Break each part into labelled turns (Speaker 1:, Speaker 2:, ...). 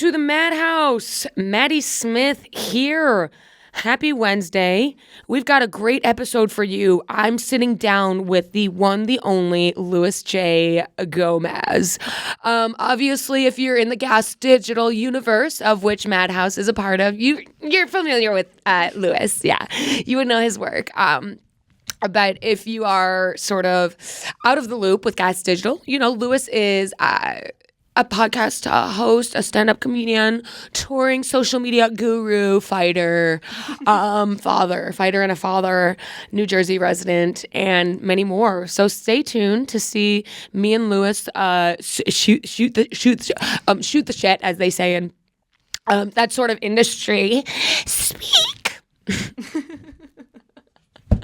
Speaker 1: to the Mad House. Maddie Smith here. Happy Wednesday. We've got a great episode for you. I'm sitting down with the one, the only Luis J. Gomez. Obviously, if you're in the Gas Digital universe, of which Mad House is a part of, you're familiar with Luis. Yeah, you would know his work. But if you are sort of out of the loop with Gas Digital, you know, Luis is a podcast host, a stand-up comedian, touring social media guru, fighter, fighter and a father, New Jersey resident, and many more. So stay tuned to see me and Luis shoot the shit, as they say in that sort of industry. Speak.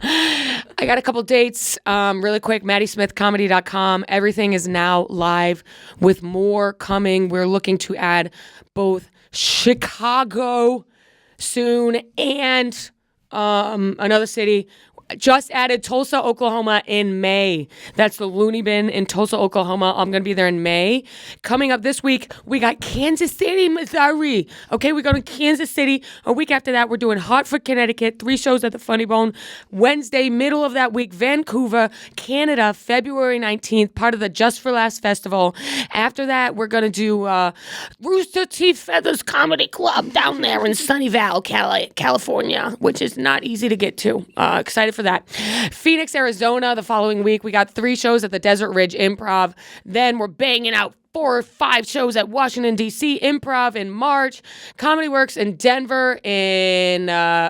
Speaker 1: I got a couple dates really quick. MaddySmithComedy.com. Everything is now live with more coming. We're looking to add both Chicago soon and another city. Just added Tulsa, Oklahoma in May. That's the Looney Bin in Tulsa, Oklahoma. I'm going to be there in May. Coming up this week, we got Kansas City, Missouri. Okay, we go to Kansas City. A week after that, we're doing Hartford, Connecticut. 3 shows at the Funny Bone. Wednesday, middle of that week, Vancouver, Canada, February 19th, part of the Just for Laughs Festival. After that, we're going to do Rooster Teeth Feathers Comedy Club down there in Sunnyvale, California, which is not easy to get to. Excited for that. Phoenix, Arizona, the following week. We got 3 shows at the Desert Ridge Improv. Then we're banging out 4 or 5 shows at Washington, D.C. Improv in March. Comedy Works in Denver in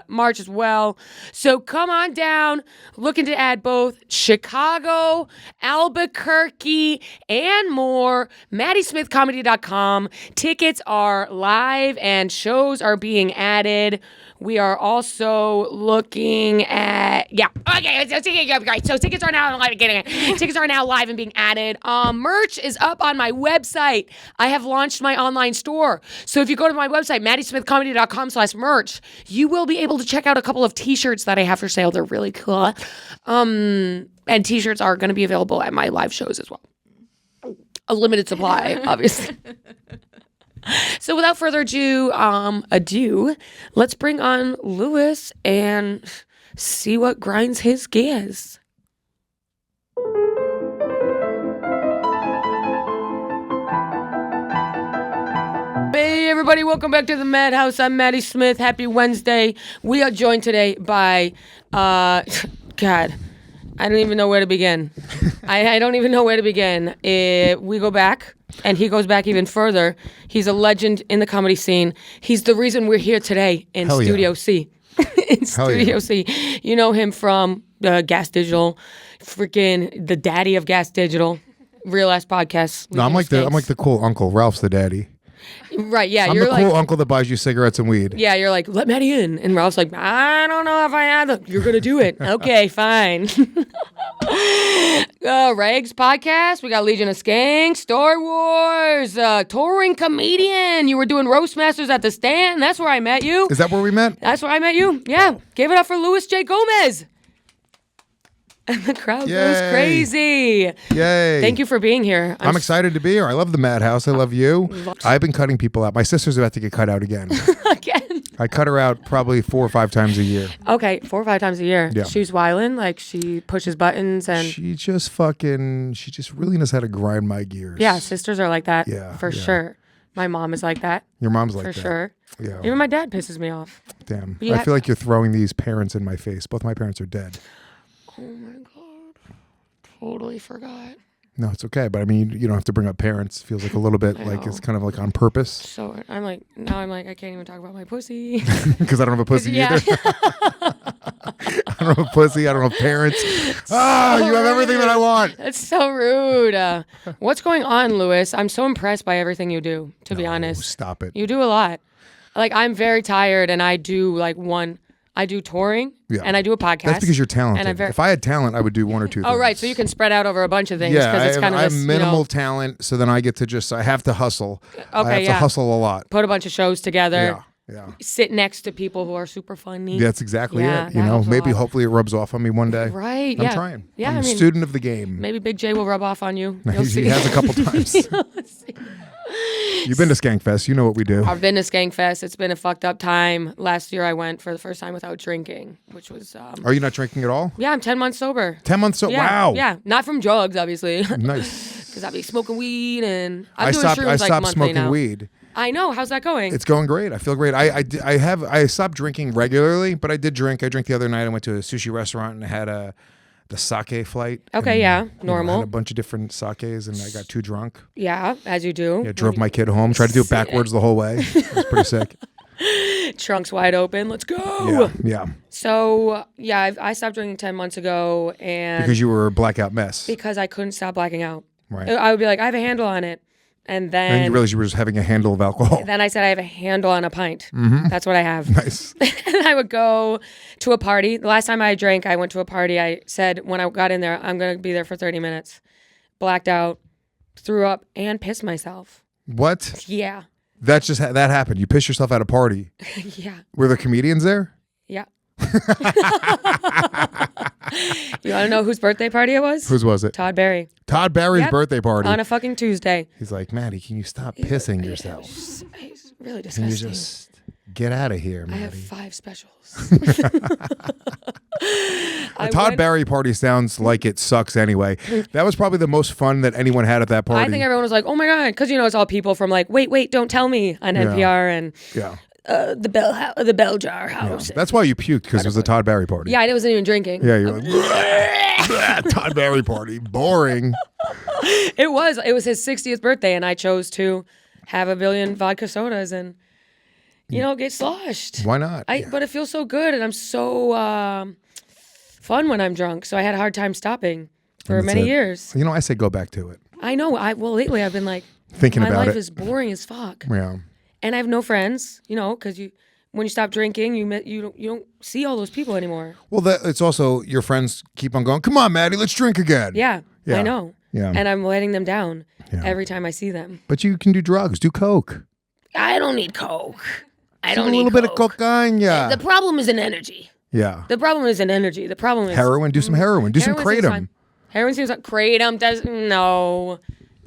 Speaker 1: March as well. So come on down. Looking to add both Chicago, Albuquerque, and more. MaddySmithComedy.com. Tickets are live and shows are being added. We are also looking at, so tickets are now live. Tickets are now live and being added. Merch is up on my website. I have launched my online store. So if you go to my website, MaddySmithComedy.com/merch, you will be able to check out a couple of t-shirts that I have for sale. They're really cool. And t-shirts are going to be available at my live shows as well. A limited supply, obviously. So without further ado, let's bring on Luis and see what grinds his gears. Hey everybody, welcome back to the Mad House. I'm Maddie Smith. Happy Wednesday. We are joined today by, God, I don't even know where to begin. I don't even know where to begin. We go back, and he goes back even further. He's a legend in the comedy scene. He's the reason we're here today in
Speaker 2: Hell
Speaker 1: Studio
Speaker 2: yeah.
Speaker 1: C. In Studio C. You know him from Gas Digital, freaking the daddy of Gas Digital, Real Ass Podcast.
Speaker 2: No, I'm like the cool uncle. Ralph's the daddy.
Speaker 1: Right, yeah.
Speaker 2: I'm
Speaker 1: you're
Speaker 2: the
Speaker 1: like,
Speaker 2: cool uncle that buys you cigarettes and weed.
Speaker 1: Yeah, you're like, let Maddie in. And Ralph's like, I don't know if I have them. You're going to do it. Okay, fine. Regs podcast. We got Legion of Skank, Star Wars, touring comedian. You were doing Roast Masters at the Stand. That's where I met you.
Speaker 2: Is that where we met?
Speaker 1: That's where I met you. Yeah. Give it up for Luis J. Gomez. And the crowd goes crazy.
Speaker 2: Yay.
Speaker 1: Thank you for being here.
Speaker 2: I'm excited to be here. I love the Mad House. I love you. I've been cutting people out. My sister's about to get cut out again.
Speaker 1: Again?
Speaker 2: I cut her out probably 4 or 5 times a year.
Speaker 1: Okay, 4 or 5 times a year.
Speaker 2: Yeah.
Speaker 1: She's wildin', like she pushes buttons and...
Speaker 2: She just really knows how to grind my gears.
Speaker 1: Yeah, sisters are like that.
Speaker 2: Yeah,
Speaker 1: For
Speaker 2: yeah.
Speaker 1: sure. My mom is like that.
Speaker 2: Your mom's like
Speaker 1: for
Speaker 2: that.
Speaker 1: For sure.
Speaker 2: Yeah.
Speaker 1: Even my dad pisses me off.
Speaker 2: Damn.
Speaker 1: Yeah.
Speaker 2: I feel like you're throwing these parents in my face. Both my parents are dead.
Speaker 1: Oh my God. Totally forgot.
Speaker 2: No, it's okay. But I mean, you don't have to bring up parents. It feels like a little bit like it's kind of like on purpose.
Speaker 1: So I'm like, I can't even talk about my pussy.
Speaker 2: Because I don't have a pussy either. I don't have a pussy. I don't have parents. You have everything that I want.
Speaker 1: That's so rude. What's going on, Luis? I'm so impressed by everything you do, to be honest.
Speaker 2: Stop it.
Speaker 1: You do a lot. Like, I'm very tired, and I do I do touring, and I do a podcast.
Speaker 2: That's because you're talented.
Speaker 1: And
Speaker 2: if I had talent, I would do 1 or 2 things.
Speaker 1: Oh, right. So you can spread out over a bunch of things.
Speaker 2: Yeah,
Speaker 1: it's kind of
Speaker 2: I have minimal talent, so then I get to I have to hustle.
Speaker 1: Okay,
Speaker 2: I have to hustle a lot.
Speaker 1: Put a bunch of shows together.
Speaker 2: Yeah.
Speaker 1: Sit next to people who are super funny.
Speaker 2: That's exactly it. You know, maybe hopefully it rubs off on me one day.
Speaker 1: Right.
Speaker 2: I'm trying.
Speaker 1: Yeah,
Speaker 2: I'm a student of the game.
Speaker 1: Maybe Big J will rub off on you.
Speaker 2: He has a couple times. You've been to Skankfest. You know what we do.
Speaker 1: I've been to Skankfest. It's been a fucked up time. Last year I went for the first time without drinking, which was...
Speaker 2: Are you not drinking at all?
Speaker 1: Yeah, I'm 10 months sober.
Speaker 2: 10 months sober?
Speaker 1: Yeah,
Speaker 2: Wow.
Speaker 1: Yeah, not from drugs, obviously.
Speaker 2: Nice.
Speaker 1: Because I'll be smoking weed and...
Speaker 2: I stopped smoking
Speaker 1: now.
Speaker 2: weed.
Speaker 1: I know. How's that going?
Speaker 2: It's going great. I feel great. I stopped drinking regularly, but I did drink. I drank the other night. I went to a sushi restaurant and I had the sake flight.
Speaker 1: Okay, yeah, normal.
Speaker 2: I had a bunch of different sakes and I got too drunk.
Speaker 1: Yeah, as you do.
Speaker 2: Yeah, drove my kid home. Tried to do it backwards the whole way. It was pretty sick.
Speaker 1: Trunks wide open. Let's go.
Speaker 2: Yeah.
Speaker 1: So, yeah, I stopped drinking 10 months ago. And
Speaker 2: Because you were a blackout mess.
Speaker 1: Because I couldn't stop blacking out.
Speaker 2: Right.
Speaker 1: I would be like, I have a handle on it. And then
Speaker 2: you realized you were just having a handle of alcohol.
Speaker 1: Then I said, I have a handle on a pint. Mm-hmm. That's what I have.
Speaker 2: Nice.
Speaker 1: And I would go to a party. The last time I drank, I went to a party. I said, when I got in there, I'm going to be there for 30 minutes. Blacked out, threw up, and pissed myself.
Speaker 2: What?
Speaker 1: Yeah.
Speaker 2: That happened. You pissed yourself at a party.
Speaker 1: Yeah.
Speaker 2: Were there comedians there?
Speaker 1: Yeah. You want to know whose birthday party it was?
Speaker 2: Whose was it?
Speaker 1: Todd Barry.
Speaker 2: Todd Barry's birthday party.
Speaker 1: On a fucking Tuesday.
Speaker 2: He's like, Maddie, can you stop pissing yourself?
Speaker 1: It's really disgusting.
Speaker 2: Can you just get out of here, Maddie?
Speaker 1: I have 5 specials.
Speaker 2: The Todd Barry party sounds like it sucks anyway. That was probably the most fun that anyone had at that party.
Speaker 1: I think everyone was like, oh my God. Because, it's all people from like, wait, don't tell me on NPR and the Bell Jar House.
Speaker 2: Yeah. That's why you puked, because it was a Todd Barry party.
Speaker 1: Yeah, I wasn't even drinking.
Speaker 2: Yeah, you're like, Todd Barry party. Boring.
Speaker 1: It was his 60th birthday, and I chose to have a billion vodka sodas and, get sloshed.
Speaker 2: Why not?
Speaker 1: But it feels so good, and I'm so fun when I'm drunk, so I had a hard time stopping for many years.
Speaker 2: I say go back to it.
Speaker 1: I know. Lately I've been like,
Speaker 2: thinking about it.
Speaker 1: My life is boring as fuck.
Speaker 2: Yeah.
Speaker 1: And I have no friends, because when you stop drinking, you don't see all those people anymore.
Speaker 2: Well, it's also your friends keep on going, come on, Maddie, let's drink again.
Speaker 1: Yeah, I know.
Speaker 2: Yeah.
Speaker 1: And I'm letting them down every time I see them.
Speaker 2: But you can do drugs. Do coke.
Speaker 1: I don't need coke. I don't
Speaker 2: need a little bit of cocaine. Yeah.
Speaker 1: The problem is an energy.
Speaker 2: Yeah.
Speaker 1: The problem is an energy. The problem is
Speaker 2: heroin. Do some heroin. Do some kratom.
Speaker 1: Heroin seems like kratom does no.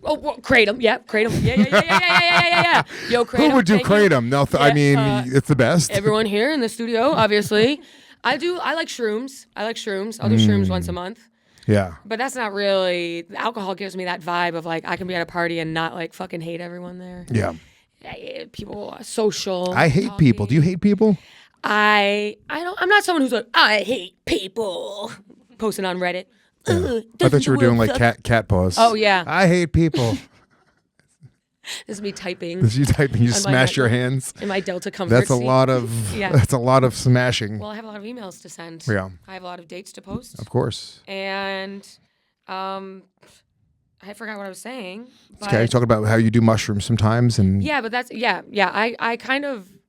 Speaker 1: Oh, well, kratom. Yeah, kratom. Yeah. Yo, kratom.
Speaker 2: Who would do kratom? No, it's the best.
Speaker 1: Everyone here in the studio, obviously. I like shrooms. I'll do shrooms once a month.
Speaker 2: Yeah.
Speaker 1: But that's not really. Alcohol gives me that vibe of like I can be at a party and not like fucking hate everyone there.
Speaker 2: Yeah.
Speaker 1: People are social.
Speaker 2: I hate people. Do you hate people?
Speaker 1: I don't. I'm not someone who's like I hate people. Posting on Reddit.
Speaker 2: Yeah. I thought you were doing like cat paws.
Speaker 1: Oh yeah.
Speaker 2: I hate people.
Speaker 1: This is me typing.
Speaker 2: You smash your hands.
Speaker 1: In my Delta Comfort
Speaker 2: That's a
Speaker 1: seat.
Speaker 2: lot of. Yeah. That's a lot of smashing.
Speaker 1: Well, I have a lot of emails to send.
Speaker 2: Yeah.
Speaker 1: I have a lot of dates to post.
Speaker 2: Of course.
Speaker 1: And, I forgot what I was saying.
Speaker 2: Okay, talking about how you do mushrooms sometimes, and
Speaker 1: yeah, but that's yeah.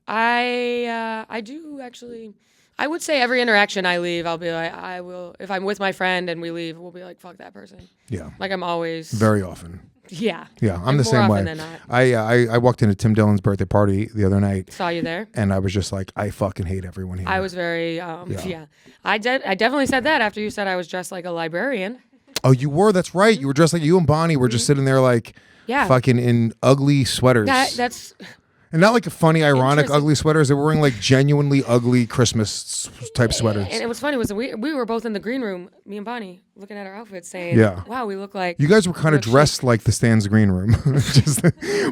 Speaker 1: I do actually. I would say every interaction I leave, I'll be like, I will, if I'm with my friend and we leave, we'll be like, fuck that person.
Speaker 2: Yeah.
Speaker 1: Like I'm always.
Speaker 2: Very often.
Speaker 1: Yeah.
Speaker 2: Yeah, I'm the same way.
Speaker 1: Than not.
Speaker 2: I walked into Tim Dillon's birthday party the other night.
Speaker 1: Saw you there.
Speaker 2: And I was just like, I fucking hate everyone here.
Speaker 1: I was very, yeah. I definitely said that after you said I was dressed like a librarian.
Speaker 2: Oh, you were? That's right. You were dressed like you and Bonnie were just sitting there like fucking in ugly sweaters.
Speaker 1: That's...
Speaker 2: And not like a funny, ironic, ugly sweaters. They were wearing like genuinely ugly Christmas type sweaters.
Speaker 1: And it was funny. We were both in the green room, me and Bonnie, looking at our outfits saying, wow, we look like...
Speaker 2: You guys were kind of dressed like the Stan's green room. Just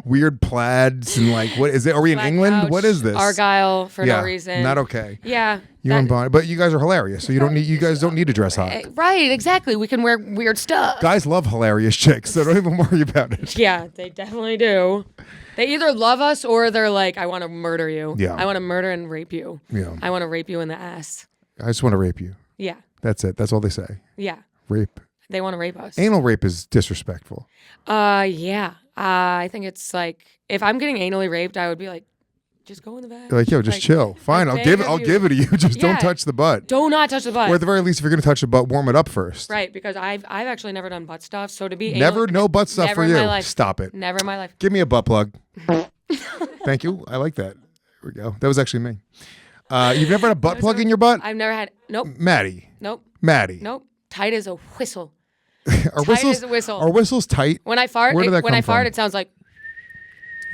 Speaker 2: weird plaids and like, what is it? Are we in England?
Speaker 1: Couch,
Speaker 2: what is this?
Speaker 1: Argyle for no reason.
Speaker 2: Not okay.
Speaker 1: Yeah.
Speaker 2: You and Bonnie. But you guys are hilarious, so you guys don't need to dress hot.
Speaker 1: Right, exactly. We can wear weird stuff.
Speaker 2: Guys love hilarious chicks, so don't even worry about it.
Speaker 1: Yeah, they definitely do. They either love us or they're like, I want to murder you.
Speaker 2: Yeah.
Speaker 1: I want to murder and rape you.
Speaker 2: Yeah.
Speaker 1: I want to rape you in the ass.
Speaker 2: I just want to rape you.
Speaker 1: Yeah.
Speaker 2: That's it. That's all they say.
Speaker 1: Yeah.
Speaker 2: Rape.
Speaker 1: They want to rape us.
Speaker 2: Anal rape is disrespectful.
Speaker 1: Yeah. I think it's like, if I'm getting anally raped, I would be like, just go in the back.
Speaker 2: Like, yo, just chill. Fine, I'll give it to you. Just don't touch the butt.
Speaker 1: Do not touch the butt.
Speaker 2: Or at the very least, if you're gonna touch the butt, warm it up first.
Speaker 1: Right, because I've actually never done butt stuff. So to be
Speaker 2: no butt stuff for you. Stop it.
Speaker 1: Never in my life.
Speaker 2: Give me a butt plug. Thank you. I like that. There we go. That was actually me. You've never had a butt plug in your butt?
Speaker 1: I've never had. Nope.
Speaker 2: Maddie.
Speaker 1: Nope.
Speaker 2: Maddie.
Speaker 1: Nope. Tight as a whistle.
Speaker 2: Are whistles tight?
Speaker 1: When I fart, it sounds like.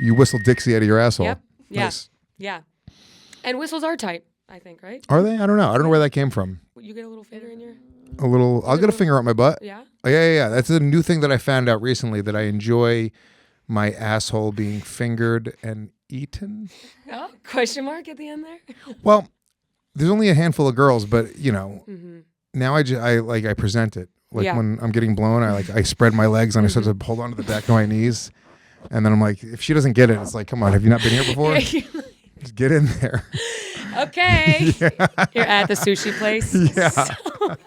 Speaker 2: You whistle Dixie out of your asshole.
Speaker 1: Yep. Yeah.
Speaker 2: Nice.
Speaker 1: Yeah. And whistles are tight, I think, right?
Speaker 2: Are they? I don't know. I don't know where that came from.
Speaker 1: You get a little finger in your...
Speaker 2: A little. I'll get a finger up my butt.
Speaker 1: Yeah?
Speaker 2: Oh, yeah. That's a new thing that I found out recently, that I enjoy my asshole being fingered and eaten.
Speaker 1: Oh, question mark at the end there?
Speaker 2: Well, there's only a handful of girls, but now I present it. Like when I'm getting blown, I spread my legs and I start to hold on to the back of my knees. And then I'm like, if she doesn't get it, it's like, come on, have you not been here before? Just get in there.
Speaker 1: Okay. You're at the sushi place.
Speaker 2: Yeah.
Speaker 1: So,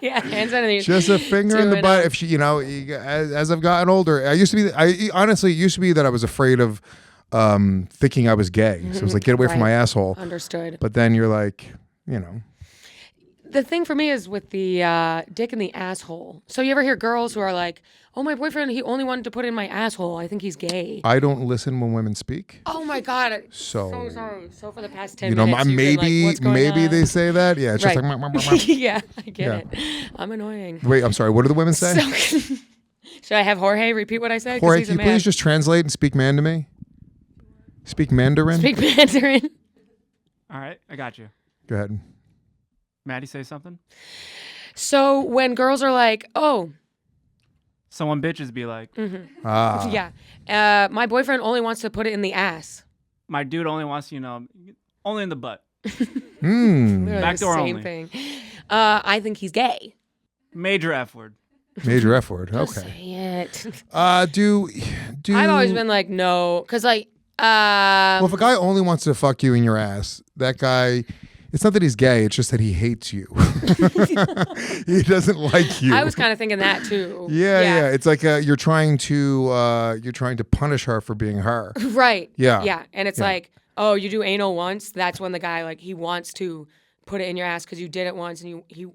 Speaker 1: hands on the
Speaker 2: Just a finger in the butt. If she, as I've gotten older, I used to be, honestly, it used to be that I was afraid of thinking I was gay. So it was like, get away from my asshole.
Speaker 1: Understood.
Speaker 2: But then you're like,
Speaker 1: The thing for me is with the dick in the asshole. So you ever hear girls who are like, oh, my boyfriend, he only wanted to put it in my asshole. I think he's gay.
Speaker 2: I don't listen when women speak.
Speaker 1: Oh, my God.
Speaker 2: So
Speaker 1: sorry. So for the past 10 minutes,
Speaker 2: maybe they say that. Yeah, it's just like,
Speaker 1: yeah, I get it. I'm annoying.
Speaker 2: Wait, I'm sorry. What do the women say?
Speaker 1: Should I have Jorge repeat what I said?
Speaker 2: Jorge, can you please just translate and speak man to me? Speak Mandarin?
Speaker 1: Speak Mandarin.
Speaker 3: All right, I got you.
Speaker 2: Go ahead.
Speaker 3: Maddie, say something.
Speaker 1: So when girls are like, oh.
Speaker 3: Someone bitches be like.
Speaker 1: Yeah. My boyfriend only wants to put it in the ass.
Speaker 3: My dude only wants, only in the butt.
Speaker 1: Backdoor
Speaker 3: only.
Speaker 1: Same thing. I think he's gay.
Speaker 3: Major F word.
Speaker 2: Major F word.
Speaker 1: Just
Speaker 2: Okay.
Speaker 1: say it.
Speaker 2: Do
Speaker 1: I've always been like, no. Because
Speaker 2: well, if a guy only wants to fuck you in your ass, that guy... It's not that he's gay. It's just that he hates you. He doesn't like you.
Speaker 1: I was kind of thinking that too.
Speaker 2: Yeah. It's like you're trying to punish her for being her.
Speaker 1: Right.
Speaker 2: Yeah.
Speaker 1: Yeah. And it's like, oh, you do anal once. That's when the guy he wants to put it in your ass because you did it once, and you're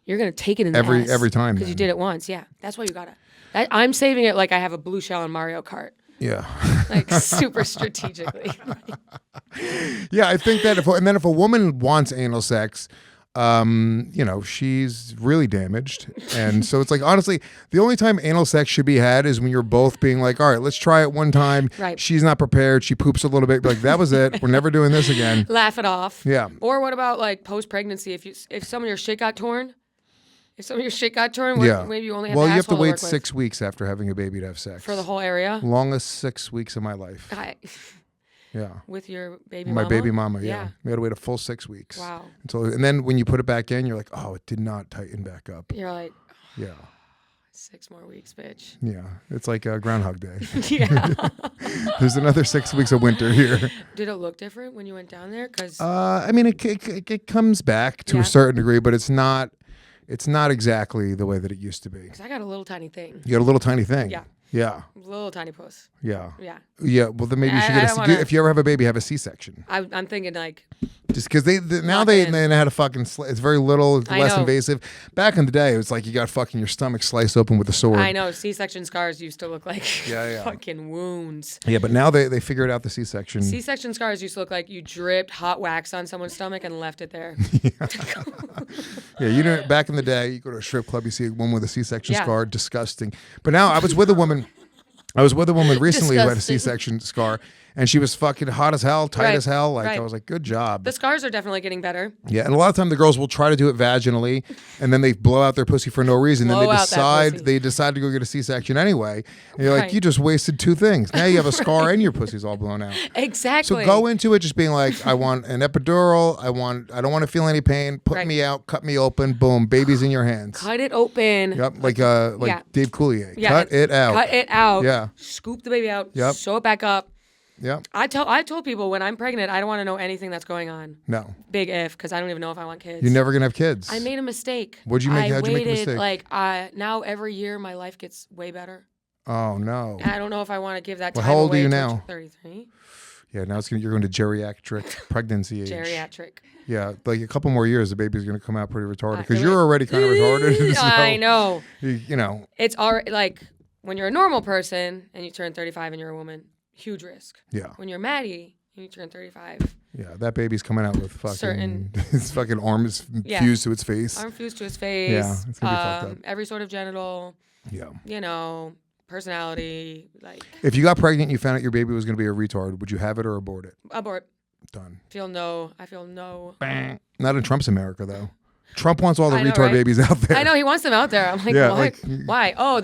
Speaker 1: gonna take it in the ass
Speaker 2: every time
Speaker 1: because you did it once. Yeah. That's why you gotta. I'm saving it like I have a blue shell in Mario Kart.
Speaker 2: Yeah.
Speaker 1: Like super strategically.
Speaker 2: Yeah, I think that if a woman wants anal sex, she's really damaged. And so it's like, honestly, the only time anal sex should be had is when you're both being like, all right, let's try it one time.
Speaker 1: Right.
Speaker 2: She's not prepared. She poops a little bit. Like, that was it. We're never doing this again.
Speaker 1: Laugh it off.
Speaker 2: Yeah.
Speaker 1: Or what about post-pregnancy? If some of your shit got torn? Maybe you only have
Speaker 2: you
Speaker 1: the
Speaker 2: have to
Speaker 1: asshole
Speaker 2: wait
Speaker 1: work
Speaker 2: 6 weeks after having a baby to have sex.
Speaker 1: for the whole area?
Speaker 2: Longest 6 weeks of my life. Yeah.
Speaker 1: With your baby
Speaker 2: My
Speaker 1: mama?
Speaker 2: baby mama, yeah. We had to wait a full 6 weeks.
Speaker 1: Wow.
Speaker 2: And then when you put it back in, you're like, oh, it did not tighten back up.
Speaker 1: You're like,
Speaker 2: yeah.
Speaker 1: 6 more weeks, bitch.
Speaker 2: Yeah. It's like Groundhog Day.
Speaker 1: Yeah.
Speaker 2: There's another 6 weeks of winter here.
Speaker 1: Did it look different when you went down there? Cause
Speaker 2: I mean, it comes back to a certain degree, but it's not exactly the way that it used to be.
Speaker 1: Because I got a little tiny thing.
Speaker 2: You got a little tiny thing.
Speaker 1: Yeah.
Speaker 2: Yeah.
Speaker 1: Little tiny puss.
Speaker 2: Yeah.
Speaker 1: Yeah.
Speaker 2: Yeah. Well, then maybe you should if you ever have a baby, have a C-section.
Speaker 1: I'm thinking
Speaker 2: just because they had a fucking it's very little, less invasive. Back in the day, it was like you got fucking your stomach sliced open with a sword.
Speaker 1: I know. C-section scars used to look like
Speaker 2: yeah.
Speaker 1: fucking wounds.
Speaker 2: Yeah, but now they figured out the C-section.
Speaker 1: C-section scars used to look like you dripped hot wax on someone's stomach and left it there.
Speaker 2: Yeah, back in the day, you go to a strip club, you see a woman with a C-section scar, disgusting. But now I was with a woman recently who had a C-section scar, and she was fucking hot as hell, tight as hell. I was like, good job.
Speaker 1: The scars are definitely getting better.
Speaker 2: Yeah, and a lot of time the girls will try to do it vaginally, and then they blow out their pussy for no reason. Then they decide to go get a C-section anyway. And you're like, you just wasted 2 things. Now you have a scar and your pussy's all blown out.
Speaker 1: Exactly.
Speaker 2: So go into it just being like, I want an epidural. I don't want to feel any pain. Put me out. Cut me open. Boom. Baby's in your hands.
Speaker 1: Cut it open.
Speaker 2: Yep. Like Dave Coulier.
Speaker 1: Yeah.
Speaker 2: Cut it out.
Speaker 1: Cut it out.
Speaker 2: Yeah.
Speaker 1: Scoop the baby out.
Speaker 2: Yep.
Speaker 1: Sew it back up.
Speaker 2: Yeah.
Speaker 1: I told people when I'm pregnant, I don't want to know anything that's going on.
Speaker 2: No.
Speaker 1: Big if, because I don't even know if I want kids.
Speaker 2: You're never gonna have kids.
Speaker 1: I made a mistake.
Speaker 2: How'd you make a mistake?
Speaker 1: Now every year my life gets way better.
Speaker 2: Oh no.
Speaker 1: And I don't know if I want to give that time
Speaker 2: how old
Speaker 1: away
Speaker 2: are you
Speaker 1: until
Speaker 2: now?
Speaker 1: 33.
Speaker 2: Yeah, now you're going to geriatric pregnancy age.
Speaker 1: Geriatric.
Speaker 2: Yeah, like a couple more years, the baby's going to come out pretty retarded because you're already kind of retarded. So,
Speaker 1: I know.
Speaker 2: You know.
Speaker 1: It's already like when you're a normal person and you turn 35 and you're a woman, huge risk.
Speaker 2: Yeah.
Speaker 1: When you're Maddie and you turn 35.
Speaker 2: Yeah, that baby's coming out with fucking his fucking arm is fused to its face.
Speaker 1: Arm fused to his face.
Speaker 2: Yeah, it's gonna be fucked up.
Speaker 1: Every sort of genital.
Speaker 2: Yeah.
Speaker 1: You know, personality, like
Speaker 2: If you got pregnant and you found out your baby was going to be a retard, would you have it or abort it?
Speaker 1: abort.
Speaker 2: Done.
Speaker 1: I feel no.
Speaker 2: Not in Trump's America, though. Trump wants all the
Speaker 1: I know,
Speaker 2: retard
Speaker 1: right?
Speaker 2: babies out there.
Speaker 1: I know he wants them out there. I'm like,
Speaker 2: Yeah,
Speaker 1: what?
Speaker 2: like-
Speaker 1: Why? Oh,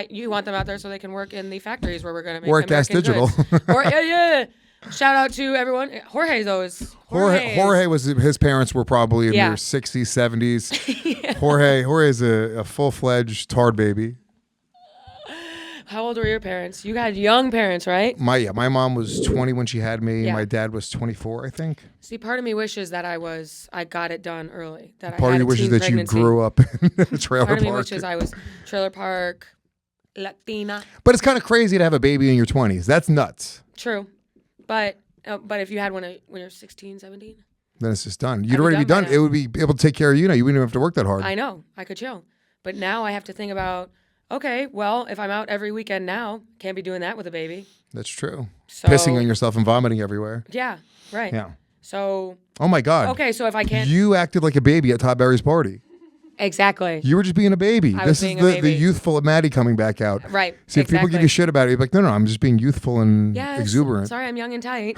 Speaker 1: you want them out there so they can work in the factories where we're gonna make
Speaker 2: Or at Gas
Speaker 1: American
Speaker 2: Digital.
Speaker 1: goods. Or yeah. Shout out to everyone. Jorge those.
Speaker 2: Jorge was his parents were probably in
Speaker 1: Yeah.
Speaker 2: their 60s, 70s. Jorge is a full-fledged tard baby.
Speaker 1: How old were your parents? You had young parents, right?
Speaker 2: My mom was 20 when she had me.
Speaker 1: Yeah.
Speaker 2: My dad was 24, I think.
Speaker 1: See, part of me wishes that I got it done early. That
Speaker 2: Part
Speaker 1: I
Speaker 2: of
Speaker 1: had
Speaker 2: you
Speaker 1: a
Speaker 2: wishes
Speaker 1: teen
Speaker 2: that
Speaker 1: pregnancy.
Speaker 2: you grew up in a trailer
Speaker 1: Part of me
Speaker 2: park.
Speaker 1: wishes I was trailer park, Latina.
Speaker 2: But it's kind of crazy to have a baby in your 20s. That's nuts.
Speaker 1: True, but if you had one when you're 16, 17,
Speaker 2: Then it's just done.
Speaker 1: I'd
Speaker 2: You'd
Speaker 1: be
Speaker 2: already be
Speaker 1: done
Speaker 2: done.
Speaker 1: by
Speaker 2: It
Speaker 1: now.
Speaker 2: would be able to take care of you now. You wouldn't even have to work that hard.
Speaker 1: I know I could chill. But now I have to think about, okay, well, if I'm out every weekend now, can't be doing that with a baby.
Speaker 2: That's true.
Speaker 1: So,
Speaker 2: Pissing on yourself and vomiting everywhere.
Speaker 1: Yeah, right.
Speaker 2: Yeah.
Speaker 1: So,
Speaker 2: Oh my God.
Speaker 1: okay, so if I can't.
Speaker 2: You acted like a baby at Todd Barry's party.
Speaker 1: Exactly.
Speaker 2: You were just being a baby.
Speaker 1: I was
Speaker 2: This is
Speaker 1: being a
Speaker 2: the
Speaker 1: baby.
Speaker 2: youthful Maddie coming back out.
Speaker 1: Right.
Speaker 2: See, if people give you shit about it, you're like, no, I'm just being youthful and
Speaker 1: Yes.
Speaker 2: exuberant.
Speaker 1: Sorry, I'm young and tight.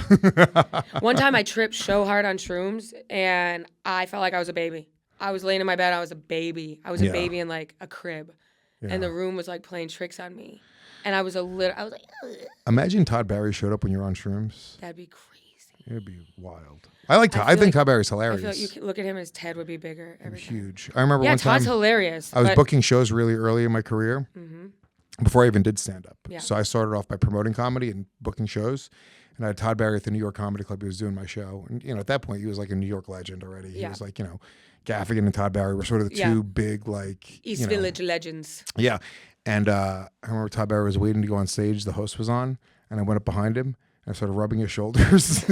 Speaker 1: One time I tripped so hard on shrooms and I felt like I was a baby. I was laying in my bed. I was a baby. I was a
Speaker 2: Yeah.
Speaker 1: baby in like a crib.
Speaker 2: Yeah.
Speaker 1: And the room was like playing tricks on me. And I was like, ugh.
Speaker 2: Imagine Todd Barry showed up when you're on shrooms.
Speaker 1: That'd be crazy.
Speaker 2: It'd be wild. I
Speaker 1: feel
Speaker 2: think
Speaker 1: like-
Speaker 2: Todd Barry's
Speaker 1: I
Speaker 2: hilarious.
Speaker 1: feel like you can look at him, his Ted would be bigger every time.
Speaker 2: Huge. I remember
Speaker 1: Yeah,
Speaker 2: one
Speaker 1: Todd's
Speaker 2: time
Speaker 1: hilarious.
Speaker 2: I was
Speaker 1: but-
Speaker 2: booking shows really early in my career before I even did stand up.
Speaker 1: Yeah.
Speaker 2: So I started off by promoting comedy and booking shows. And I had Todd Barry at the New York Comedy Club. He was doing my show. And, at that point, he was like a New York legend already. He
Speaker 1: Yeah.
Speaker 2: was like, Gaffigan and Todd Barry were sort of the
Speaker 1: Yeah.
Speaker 2: two big, like,
Speaker 1: East Village legends.
Speaker 2: Yeah. And I remember Todd Barry was waiting to go on stage. The host was on. And I went up behind him. And I started rubbing his shoulders.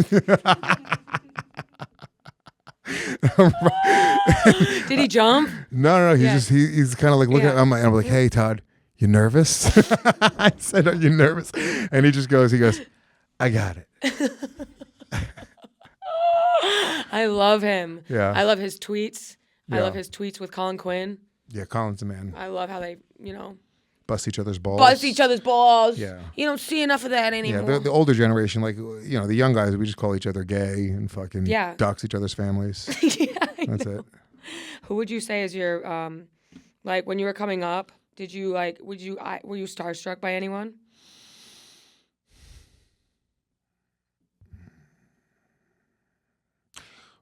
Speaker 1: Did he jump?
Speaker 2: No. He's kind of like looking
Speaker 1: Yeah.
Speaker 2: at me. I'm like, hey, Todd, you nervous? I said, are you nervous? And he goes, I got it.
Speaker 1: I love him.
Speaker 2: Yeah.
Speaker 1: I love his tweets. I
Speaker 2: Yeah.
Speaker 1: love his tweets with Colin Quinn.
Speaker 2: Yeah, Colin's a man.
Speaker 1: I love how they,
Speaker 2: Bust each other's balls.
Speaker 1: bust each other's balls.
Speaker 2: Yeah.
Speaker 1: You don't see enough of that
Speaker 2: Yeah,
Speaker 1: anymore.
Speaker 2: the older generation, like, the young guys, we just call each other gay and fucking
Speaker 1: Yeah.
Speaker 2: dox each other's families.
Speaker 1: Yeah, I
Speaker 2: That's
Speaker 1: know.
Speaker 2: it.
Speaker 1: Who would you say is your, like when you were coming up, were you starstruck by anyone?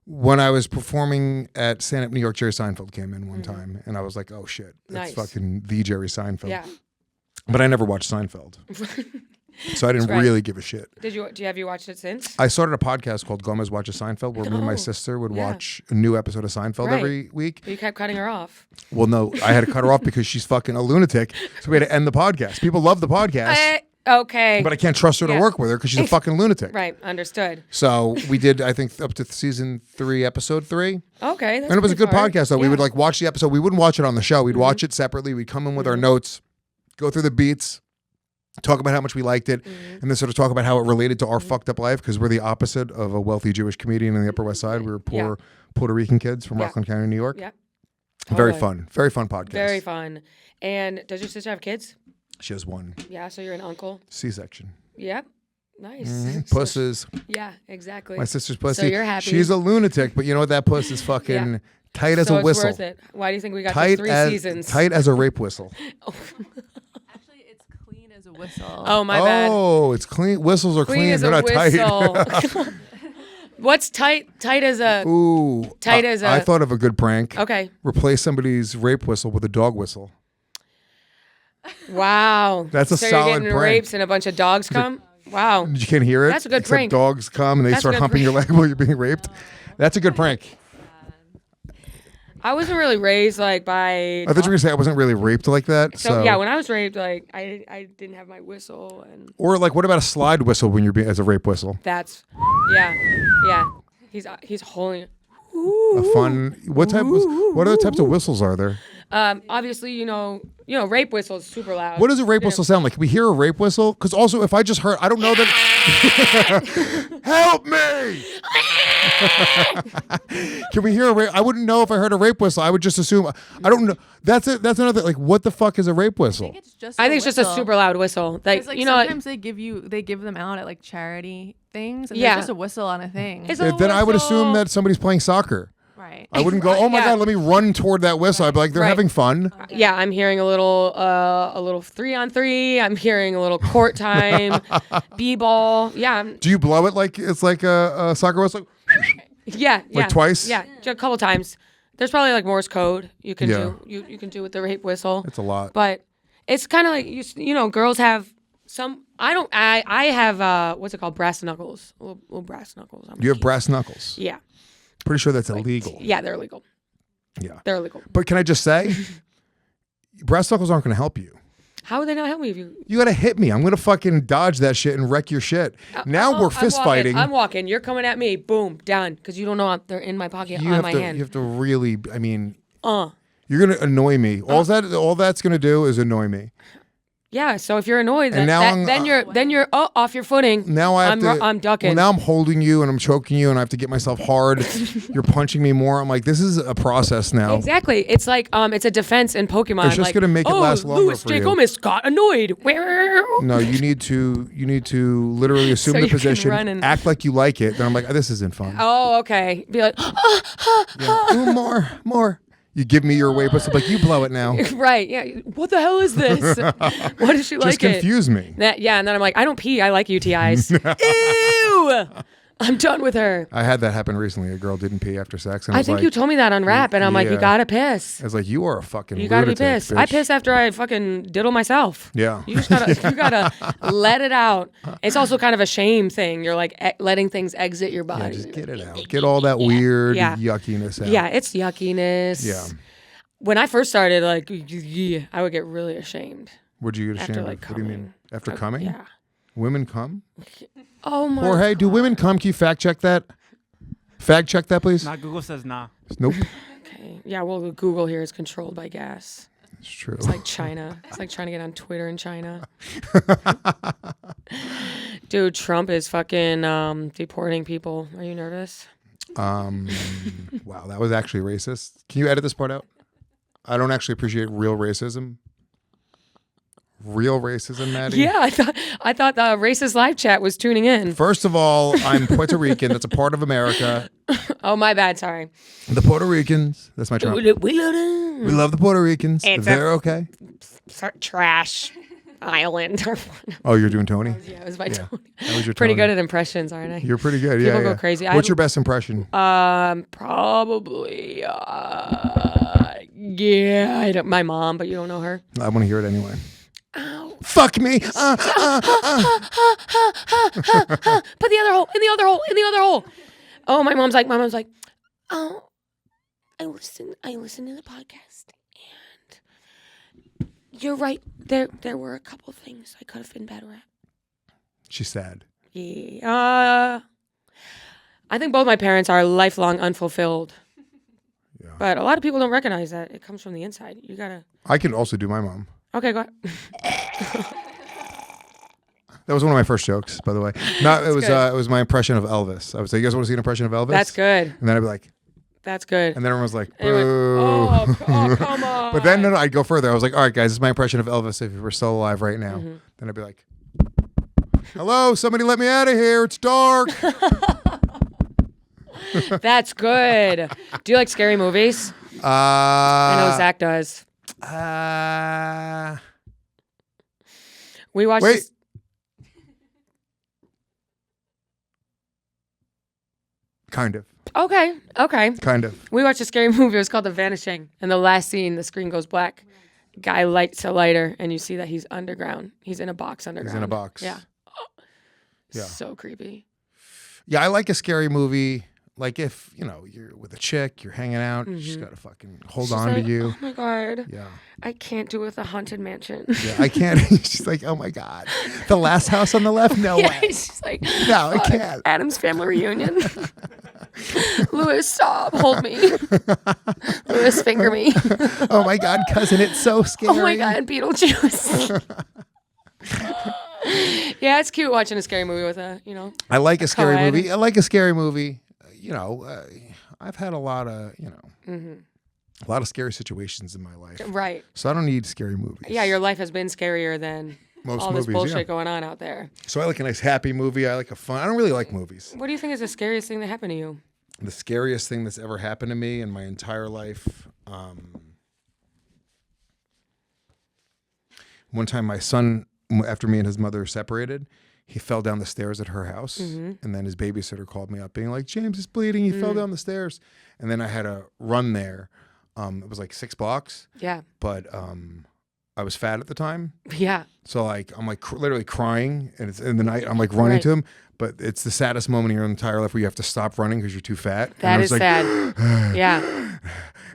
Speaker 2: When I was performing at Stand Up New York, Jerry Seinfeld came in one time, and I was like, oh shit, that's
Speaker 1: Nice.
Speaker 2: fucking the Jerry Seinfeld.
Speaker 1: Yeah.
Speaker 2: But I never watched Seinfeld. So I didn't
Speaker 1: That's right.
Speaker 2: really give a shit.
Speaker 1: Have you watched it since?
Speaker 2: I started a podcast called Gomez Watches Seinfeld, where me and my
Speaker 1: Oh,
Speaker 2: sister would
Speaker 1: yeah.
Speaker 2: watch a new episode of Seinfeld
Speaker 1: Right.
Speaker 2: every week.
Speaker 1: You kept cutting her off.
Speaker 2: Well, no, I had to cut her off because she's fucking a lunatic. So we had to end the podcast. People love the podcast,
Speaker 1: Okay.
Speaker 2: but I can't trust her to
Speaker 1: Yeah.
Speaker 2: work with her because she's a fucking lunatic.
Speaker 1: Right. Understood.
Speaker 2: So we did, I think, up to season 3, episode 3.
Speaker 1: Okay. That's
Speaker 2: And it was a
Speaker 1: pretty
Speaker 2: good
Speaker 1: far.
Speaker 2: podcast, though. We
Speaker 1: Yeah.
Speaker 2: would like watch the episode. We wouldn't watch it on the show. We'd
Speaker 1: Mm-hmm.
Speaker 2: watch it separately. We'd come in with our notes, go through the beats, talk about how much we liked it,
Speaker 1: Mm-hmm.
Speaker 2: and then sort of talk about how it related to our fucked up life, because we're the opposite of a wealthy Jewish comedian in the Upper West Side. We were poor Puerto Rican kids from
Speaker 1: Yeah.
Speaker 2: Rockland County, New York.
Speaker 1: Yeah.
Speaker 2: Very
Speaker 1: Totally.
Speaker 2: fun podcast.
Speaker 1: Very fun. And does your sister have kids?
Speaker 2: She has one
Speaker 1: Yeah. So you're an uncle.
Speaker 2: C-section.
Speaker 1: Yep. Nice.
Speaker 2: Mhm.
Speaker 1: So-
Speaker 2: Pusses.
Speaker 1: yeah. Exactly.
Speaker 2: My sister's pussy.
Speaker 1: you're happy.
Speaker 2: She's a lunatic, but you know what? That puss is fucking
Speaker 1: Yeah.
Speaker 2: tight as
Speaker 1: so
Speaker 2: a
Speaker 1: it's
Speaker 2: whistle.
Speaker 1: worth it. Why do you think we got
Speaker 2: Tight
Speaker 1: just 3
Speaker 2: as
Speaker 1: seasons?
Speaker 2: tight as a rape whistle.
Speaker 4: Actually, it's clean as a whistle.
Speaker 1: Oh my bad.
Speaker 2: Oh, it's clean. Whistles are clean.
Speaker 1: as
Speaker 2: They're
Speaker 1: a
Speaker 2: not tight.
Speaker 1: whistle. What's tight? Tight as a.
Speaker 2: Ooh.
Speaker 1: Tight as
Speaker 2: I
Speaker 1: a-
Speaker 2: thought of a good prank.
Speaker 1: Okay.
Speaker 2: Replace somebody's rape whistle with a dog whistle.
Speaker 1: Wow.
Speaker 2: That's a
Speaker 1: so
Speaker 2: solid
Speaker 1: you're getting
Speaker 2: prank.
Speaker 1: rapes and a bunch of dogs come. Wow.
Speaker 2: You can't hear it.
Speaker 1: That's a good
Speaker 2: except
Speaker 1: prank.
Speaker 2: dogs come and they
Speaker 1: That's a
Speaker 2: start
Speaker 1: good
Speaker 2: humping your leg while you're being raped. That's a good prank.
Speaker 1: I wasn't really raised like by.
Speaker 2: I thought you were gonna say I wasn't really raped like that.
Speaker 1: So yeah, when I was raped, like I didn't have my whistle, and
Speaker 2: Or like, what about a slide whistle when you're being as a rape whistle?
Speaker 1: that's yeah. He's holding.
Speaker 2: A fun. What other types of whistles are there?
Speaker 1: Obviously, rape whistle is super loud.
Speaker 2: What does a rape whistle sound like? Can we hear a rape whistle? Because also, if I just heard, I don't know that. Help me! Can we hear a rape? I wouldn't know if I heard a rape whistle. I would just assume. I don't know. That's it. That's another. Like, what the fuck is a rape whistle?
Speaker 1: I think it's just a super loud whistle. Like,
Speaker 4: like
Speaker 1: you know,
Speaker 4: sometimes they give them out at like charity things, and
Speaker 1: Yeah.
Speaker 4: there's just a whistle on a thing.
Speaker 1: It's a
Speaker 2: Then I would assume
Speaker 1: whistle.
Speaker 2: that somebody's playing soccer.
Speaker 4: Right.
Speaker 2: I wouldn't go, oh my
Speaker 1: Yeah.
Speaker 2: God, let me run toward that whistle. I'd be like, they're
Speaker 1: Right.
Speaker 2: having fun.
Speaker 1: Yeah, I'm hearing a little 3-on-3. I'm hearing a little court time, b-ball. Yeah,
Speaker 2: Do you blow it like it's like a soccer whistle?
Speaker 1: yeah.
Speaker 2: twice?
Speaker 1: Yeah, a couple times. There's probably like Morse code you can
Speaker 2: Yeah.
Speaker 1: do. You can do with the rape whistle.
Speaker 2: It's a lot.
Speaker 1: But it's kind of like you know, girls have some. I have what's it called? Brass knuckles. Little brass knuckles.
Speaker 2: You have brass knuckles.
Speaker 1: Yeah.
Speaker 2: Pretty sure that's illegal.
Speaker 1: Yeah, they're illegal.
Speaker 2: Yeah.
Speaker 1: They're illegal.
Speaker 2: But can I just say, brass knuckles aren't going to help you.
Speaker 1: How would they not help me if you?
Speaker 2: You got to hit me. I'm going to fucking dodge that shit and wreck your shit. Now we're fist fighting.
Speaker 1: I'm walking. You're coming at me. Boom, down. Because you don't know they're in my pocket on my hand.
Speaker 2: You have to really. I mean,
Speaker 1: Uh.
Speaker 2: you're going to annoy me. All that's going to do is annoy me.
Speaker 1: Yeah. So if you're annoyed,
Speaker 2: And now
Speaker 1: then you're off your footing.
Speaker 2: Now
Speaker 1: I'm ducking.
Speaker 2: Well, now I'm holding you and I'm choking you and I have to get myself hard. You're punching me more. I'm like, this is a process now.
Speaker 1: Exactly. It's like it's a defense in Pokemon.
Speaker 2: It's just
Speaker 1: like,
Speaker 2: gonna make it last longer
Speaker 1: Luis
Speaker 2: for you.
Speaker 1: Gomez got annoyed.
Speaker 2: No, you need to literally assume
Speaker 1: So
Speaker 2: the
Speaker 1: you can
Speaker 2: position,
Speaker 1: run and-
Speaker 2: act like you like it. Then I'm like, this isn't fun.
Speaker 1: Oh, okay. Be like,
Speaker 2: Ooh, more. You give me your way, but it's like you blow it now.
Speaker 1: right? Yeah. What the hell is this? What does she like
Speaker 2: Just confuse me.
Speaker 1: Yeah, and then I'm like, I don't pee. I like UTIs. Ew. I'm done with her.
Speaker 2: I had that happen recently. A girl didn't pee after sex, and
Speaker 1: I think you told me that on rap, and I'm like, you
Speaker 2: yeah.
Speaker 1: gotta piss.
Speaker 2: I was like, you are a fucking.
Speaker 1: You gotta be
Speaker 2: lunatic,
Speaker 1: pissed. I
Speaker 2: bitch.
Speaker 1: piss after I fucking diddle myself.
Speaker 2: Yeah.
Speaker 1: You just gotta, you gotta let it out. It's also kind of a shame thing. You're like letting things exit your body.
Speaker 2: Yeah, just get it out. Get all that weird
Speaker 1: Yeah.
Speaker 2: yuckiness out.
Speaker 1: Yeah, it's yuckiness.
Speaker 2: Yeah.
Speaker 1: When I first started, like, I would get really ashamed.
Speaker 2: Would you get
Speaker 1: After,
Speaker 2: ashamed
Speaker 1: like,
Speaker 2: of? What do you mean?
Speaker 1: coming.
Speaker 2: After coming?
Speaker 1: Yeah.
Speaker 2: Women come?
Speaker 1: Oh my.
Speaker 2: Jorge, do women come? Can you fact check that? Fact check that, please.
Speaker 3: Nah, Google says nah.
Speaker 2: Nope.
Speaker 1: Okay. Yeah, well, Google here is controlled by gas.
Speaker 2: It's true.
Speaker 1: It's like China. It's like trying to get on Twitter in China. Dude, Trump is fucking deporting people. Are you nervous?
Speaker 2: Wow, that was actually racist. Can you edit this part out? I don't actually appreciate real racism. Real racism, Maddie?
Speaker 1: Yeah, I thought the racist live chat was tuning in.
Speaker 2: First of all, I'm Puerto Rican. That's a part of America.
Speaker 1: Oh, my bad. Sorry.
Speaker 2: The Puerto Ricans. That's my Trump.
Speaker 1: We love them.
Speaker 2: We love the Puerto Ricans.
Speaker 1: It's
Speaker 2: They're okay.
Speaker 1: Trash island.
Speaker 2: Oh, you're doing Tony?
Speaker 1: Yeah, it was my Tony.
Speaker 2: That was your
Speaker 1: Pretty
Speaker 2: Tony.
Speaker 1: good at impressions, aren't I?
Speaker 2: You're pretty good.
Speaker 1: People
Speaker 2: Yeah.
Speaker 1: go
Speaker 2: yeah.
Speaker 1: crazy.
Speaker 2: What's your best impression?
Speaker 1: Probably. Yeah, I don't. My mom, but you don't know her.
Speaker 2: I want to hear it anyway.
Speaker 1: Ow.
Speaker 2: Fuck me.
Speaker 1: Put the other hole in the other hole in the other hole. Oh, my mom's like, oh, I listened to the podcast, and you're right. There were a couple things I could have been better at.
Speaker 2: She's sad.
Speaker 1: Yeah. I think both my parents are lifelong unfulfilled.
Speaker 2: Yeah.
Speaker 1: But a lot of people don't recognize that. It comes from the inside. You gotta.
Speaker 2: I can also do my mom.
Speaker 1: Okay, go ahead.
Speaker 2: That was one of my first jokes, by the way. No, it was
Speaker 1: good.
Speaker 2: it was my impression of Elvis. I would say, you guys want to see an impression of Elvis?
Speaker 1: That's good.
Speaker 2: And then I'd be like,
Speaker 1: That's good.
Speaker 2: and then everyone was like,
Speaker 1: And it went,
Speaker 2: boo.
Speaker 1: oh, come on.
Speaker 2: But then no, I'd go further. I was like, all right, guys, this is my impression of Elvis if he were still alive right now.
Speaker 1: Mm-hmm.
Speaker 2: Then I'd be like, hello, somebody let me out of here. It's dark.
Speaker 1: That's good. Do you like scary movies? I know Zach does. We watched
Speaker 2: Wait.
Speaker 1: this.
Speaker 2: Kind of.
Speaker 1: Okay.
Speaker 2: Kind of.
Speaker 1: We watched a scary movie. It was called The Vanishing. And the last scene, the screen goes black. Guy lights a lighter, and you see that he's underground. He's in a box underground.
Speaker 2: He's in a box.
Speaker 1: Yeah.
Speaker 2: Yeah.
Speaker 1: So creepy.
Speaker 2: Yeah, I like a scary movie. Like if, you're with a chick, you're hanging out, she's got to fucking hold
Speaker 1: She's
Speaker 2: on
Speaker 1: like,
Speaker 2: to you.
Speaker 1: Oh my God.
Speaker 2: Yeah.
Speaker 1: I can't do it with a haunted mansion.
Speaker 2: Yeah, I can't. She's like, oh my God. The last house on the left? No
Speaker 1: Yeah,
Speaker 2: way.
Speaker 1: she's like,
Speaker 2: No, I
Speaker 1: "Fuck,
Speaker 2: can't."
Speaker 1: Adam's family reunion. Louis, stop. Hold me. Louis, finger me.
Speaker 2: Oh my God, cousin, it's so scary.
Speaker 1: Oh my God, Beetlejuice. Yeah, it's cute watching a scary movie with a,
Speaker 2: I like a scary
Speaker 1: Co-ed.
Speaker 2: movie. I like a scary movie. I've had a lot of, a lot of scary situations in my life.
Speaker 1: Right.
Speaker 2: So I don't need scary movies.
Speaker 1: Yeah, your life has been scarier than
Speaker 2: Most
Speaker 1: all this
Speaker 2: movies,
Speaker 1: bullshit
Speaker 2: yeah.
Speaker 1: going on out there.
Speaker 2: So I like a nice happy movie. I like a fun. I don't really like movies.
Speaker 1: What do you think is the scariest thing that happened to you?
Speaker 2: The scariest thing that's ever happened to me in my entire life. One time my son, after me and his mother separated, he fell down the stairs at her house. And then his babysitter called me up being like, James is bleeding. He fell down the stairs. And then I had to run there. It was like 6 blocks.
Speaker 1: Yeah.
Speaker 2: But I was fat at the time.
Speaker 1: Yeah.
Speaker 2: So like I'm like literally crying, and it's in the night. I'm like running to him, but it's the saddest moment in your entire life where you have to stop running because you're too fat.
Speaker 1: That is
Speaker 2: like,
Speaker 1: sad. Yeah.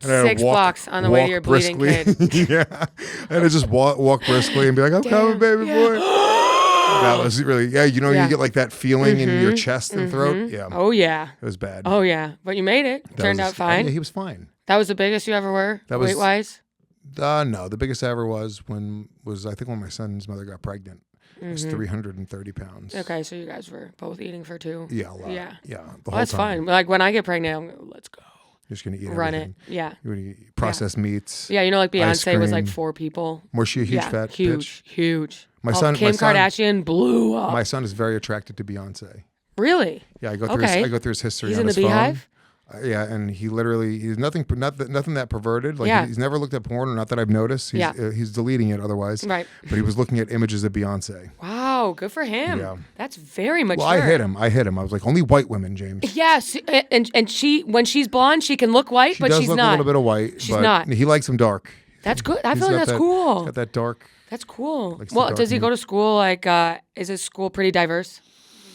Speaker 2: And I had to
Speaker 1: 6 blocks on the way to your bleeding
Speaker 2: briskly.
Speaker 1: kid.
Speaker 2: Yeah. And I just walk briskly and be like, I'm coming, baby boy. That was really, you get like that feeling in your chest and throat. Yeah.
Speaker 1: Oh, yeah.
Speaker 2: It was bad.
Speaker 1: Oh, yeah. But you made it. Turned out fine.
Speaker 2: Yeah, he was fine.
Speaker 1: That was the biggest you ever were, weight-wise?
Speaker 2: No, the biggest I ever was I think when my son's mother got pregnant. It was 330 pounds.
Speaker 1: Okay, so you guys were both eating for 2.
Speaker 2: Yeah, a lot.
Speaker 1: Yeah.
Speaker 2: Yeah.
Speaker 1: Well, that's fine. Like when I get pregnant, I'm going, let's go.
Speaker 2: You're just going to eat
Speaker 1: Run
Speaker 2: everything.
Speaker 1: it. Yeah.
Speaker 2: You're going to eat processed meats.
Speaker 1: Yeah, like Beyonce was like
Speaker 2: cream.
Speaker 1: 4 people.
Speaker 2: Was she a huge fat bitch?
Speaker 1: Huge.
Speaker 2: my
Speaker 1: Kim
Speaker 2: son
Speaker 1: Kardashian blew up.
Speaker 2: My son is very attracted to Beyonce.
Speaker 1: Really?
Speaker 2: Yeah, I go through his history
Speaker 1: He's
Speaker 2: on
Speaker 1: in
Speaker 2: his
Speaker 1: the
Speaker 2: phone.
Speaker 1: Beehive?
Speaker 2: Yeah, and he's nothing that perverted. Like he's never looked at porn, or not that I've noticed. He's deleting it otherwise.
Speaker 1: Right.
Speaker 2: But he was looking at images of Beyonce.
Speaker 1: Wow, good for him.
Speaker 2: Yeah.
Speaker 1: That's very mature.
Speaker 2: Well, I hit him. I was like, only white women, James.
Speaker 1: Yes, and she, when she's blonde, she can look white, but she's
Speaker 2: look
Speaker 1: not.
Speaker 2: a little bit of white.
Speaker 1: She's
Speaker 2: but
Speaker 1: not.
Speaker 2: He likes them dark.
Speaker 1: That's good. I feel like that's
Speaker 2: He's
Speaker 1: cool.
Speaker 2: got that dark.
Speaker 1: That's cool.
Speaker 2: Likes the
Speaker 1: Well,
Speaker 2: dark
Speaker 1: does he
Speaker 2: meat.
Speaker 1: go to school? Like, is his school pretty diverse?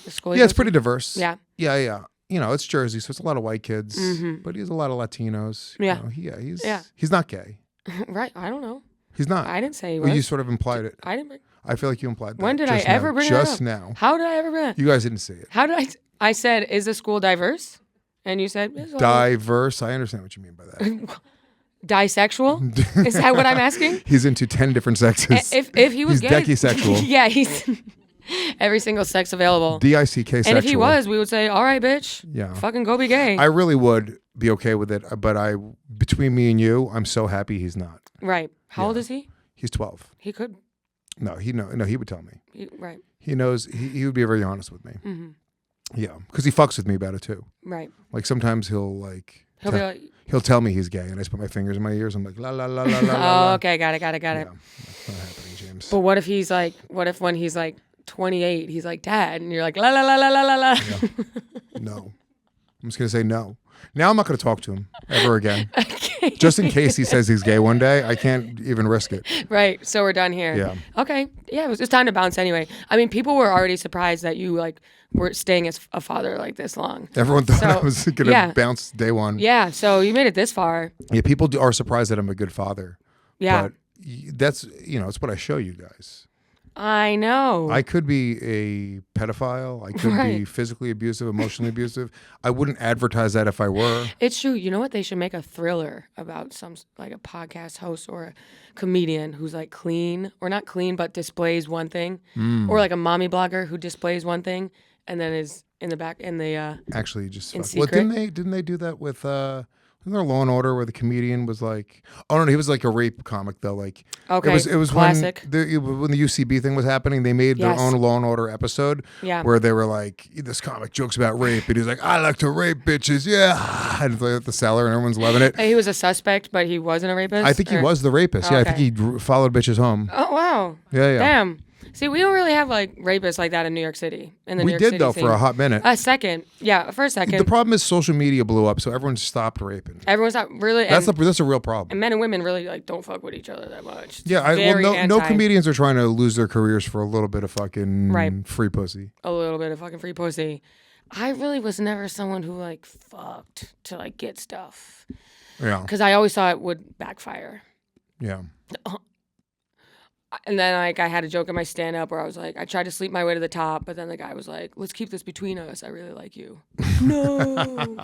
Speaker 1: The school he
Speaker 2: Yeah, it's
Speaker 1: goes
Speaker 2: pretty
Speaker 1: to?
Speaker 2: diverse.
Speaker 1: Yeah.
Speaker 2: Yeah. It's Jersey, so it's a lot of white kids, but he has a lot of Latinos.
Speaker 1: Yeah.
Speaker 2: He's not gay.
Speaker 1: Right. I don't know.
Speaker 2: He's not.
Speaker 1: I didn't say he
Speaker 2: Well,
Speaker 1: was.
Speaker 2: you sort of implied it.
Speaker 1: I didn't.
Speaker 2: I feel like you implied that.
Speaker 1: When did I
Speaker 2: just
Speaker 1: ever
Speaker 2: now.
Speaker 1: bring it up?
Speaker 2: Just now.
Speaker 1: How did I ever bring it?
Speaker 2: You guys didn't see it.
Speaker 1: How did I said, is the school diverse? And you said, it's all
Speaker 2: Diverse. I understand what you mean by that.
Speaker 1: Disexual? Is that what I'm asking?
Speaker 2: He's into 10 different sexes.
Speaker 1: If he was
Speaker 2: he's
Speaker 1: gay.
Speaker 2: decusexual.
Speaker 1: Yeah, he's every single sex available.
Speaker 2: D-I-C-K sexual.
Speaker 1: And if he was, we would say, all right, bitch.
Speaker 2: Yeah.
Speaker 1: Fucking go be gay.
Speaker 2: I really would be okay with it, but between me and you, I'm so happy he's not.
Speaker 1: Right. How old is he?
Speaker 2: He's 12.
Speaker 1: He could.
Speaker 2: No, he would tell me.
Speaker 1: Right.
Speaker 2: He knows, he would be very honest with me. Mm-hmm. Yeah, because he fucks with me about it too.
Speaker 1: Right.
Speaker 2: Like sometimes he'll
Speaker 1: be like,
Speaker 2: he'll tell me he's gay, and I just put my fingers in my ears. I'm like, la la la la la.
Speaker 1: Oh, okay, got it.
Speaker 2: Yeah, that's not happening, James.
Speaker 1: But what if when he's like 28, he's like, Dad, and you're like, la la la la la la la.
Speaker 2: Yeah. No, I'm just gonna say no. Now I'm not gonna talk to him ever again.
Speaker 1: Okay.
Speaker 2: Just in case he says he's gay one day, I can't even risk it.
Speaker 1: Right. So we're done here.
Speaker 2: Yeah.
Speaker 1: Okay. Yeah, it's time to bounce anyway. I mean, people were already surprised that you were staying as a father like this long.
Speaker 2: Everyone thought I was gonna bounce day one.
Speaker 1: Yeah. So you made it this far.
Speaker 2: Yeah. People are surprised that I'm a good father.
Speaker 1: Yeah.
Speaker 2: But that's it's what I show you guys.
Speaker 1: I know.
Speaker 2: I could be a pedophile. I could be physically abusive, emotionally abusive. I wouldn't advertise that if I were.
Speaker 1: It's true. You know what? They should make a thriller about like a podcast host or a comedian who's like clean or not clean, but displays one thing, or like a mommy blogger who displays one thing and then is in the back in the
Speaker 2: actually just
Speaker 1: in
Speaker 2: well,
Speaker 1: secret.
Speaker 2: didn't they do that with wasn't there Law and Order where the comedian was like, oh no, he was like a rape comic though. Like
Speaker 1: okay,
Speaker 2: it was
Speaker 1: classic.
Speaker 2: when the UCB thing was happening, they made their own Law and Order episode where they were like, this comic jokes about rape, and he's like, I like to rape bitches, yeah, and at the cellar, and everyone's loving it.
Speaker 1: He was a suspect, but he wasn't a rapist.
Speaker 2: I think he was the rapist. Yeah, I think he followed bitches home.
Speaker 1: Oh wow.
Speaker 2: Yeah.
Speaker 1: Damn. See, we don't really have like rapists like that in New York City.
Speaker 2: We did though for a hot minute.
Speaker 1: For a second.
Speaker 2: The problem is social media blew up, so everyone stopped raping.
Speaker 1: Everyone's not really.
Speaker 2: That's a real problem.
Speaker 1: And men and women really like don't fuck with each other that much.
Speaker 2: Yeah, no comedians are trying to lose their careers for a little bit of fucking free pussy.
Speaker 1: A little bit of fucking free pussy. I really was never someone who like fucked to like get stuff.
Speaker 2: Yeah.
Speaker 1: Because I always thought it would backfire.
Speaker 2: Yeah.
Speaker 1: And then like I had a joke in my stand up where I was like, I tried to sleep my way to the top, but then the guy was like, let's keep this between us. I really like you. No.
Speaker 2: Well,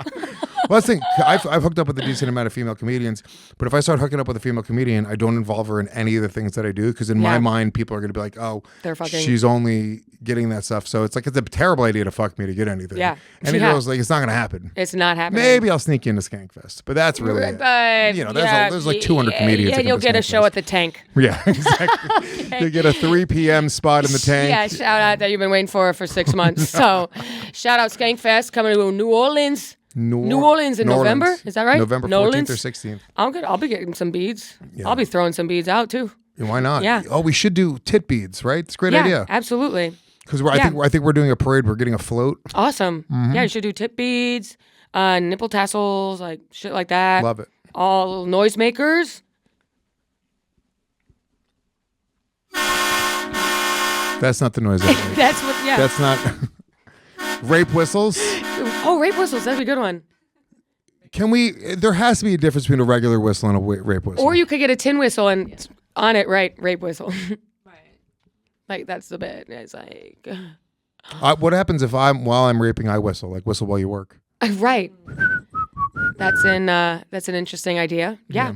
Speaker 2: that's the thing. I've hooked up with a decent amount of female comedians, but if I start hooking up with a female comedian, I don't involve her in any of the things that I do because in my mind, people are going to be like, oh,
Speaker 1: they're fucking.
Speaker 2: She's only getting that stuff. So it's like it's a terrible idea to fuck me to get anything.
Speaker 1: Yeah.
Speaker 2: Any girl's like, it's not going to happen.
Speaker 1: It's not happening.
Speaker 2: Maybe I'll sneak you into Skankfest, but that's really it. There's like 200 comedians.
Speaker 1: Yeah, you'll get a show at the Tank.
Speaker 2: Yeah, exactly. You get a 3 p.m. spot in the Tank.
Speaker 1: Yeah, shout out that you've been waiting for 6 months. So, shout out Skankfest coming to New Orleans. New Orleans in November. Is that right?
Speaker 2: November 14th or 16th.
Speaker 1: I'm good. I'll be getting some beads.
Speaker 2: Yeah.
Speaker 1: I'll be throwing some beads out too.
Speaker 2: Why not?
Speaker 1: Yeah.
Speaker 2: Oh, we should do tit beads, right? It's a great idea.
Speaker 1: Absolutely.
Speaker 2: Because I think we're doing a parade. We're getting a float.
Speaker 1: Awesome.
Speaker 2: Mm-hmm.
Speaker 1: Yeah, you should do tip beads, nipple tassels, like shit like that.
Speaker 2: Love it.
Speaker 1: All noisemakers.
Speaker 2: That's not the noise I make.
Speaker 1: That's what. Yeah.
Speaker 2: That's not rape whistles.
Speaker 1: Oh, rape whistles. That'd be a good one.
Speaker 2: Can we? There has to be a difference between a regular whistle and a rape whistle.
Speaker 1: Or you could get a tin whistle and on it, right? Rape whistle. Like that's the bit. It's like.
Speaker 2: What happens if while I'm raping, I whistle? Like whistle while you work.
Speaker 1: Right. That's an interesting idea. Yeah.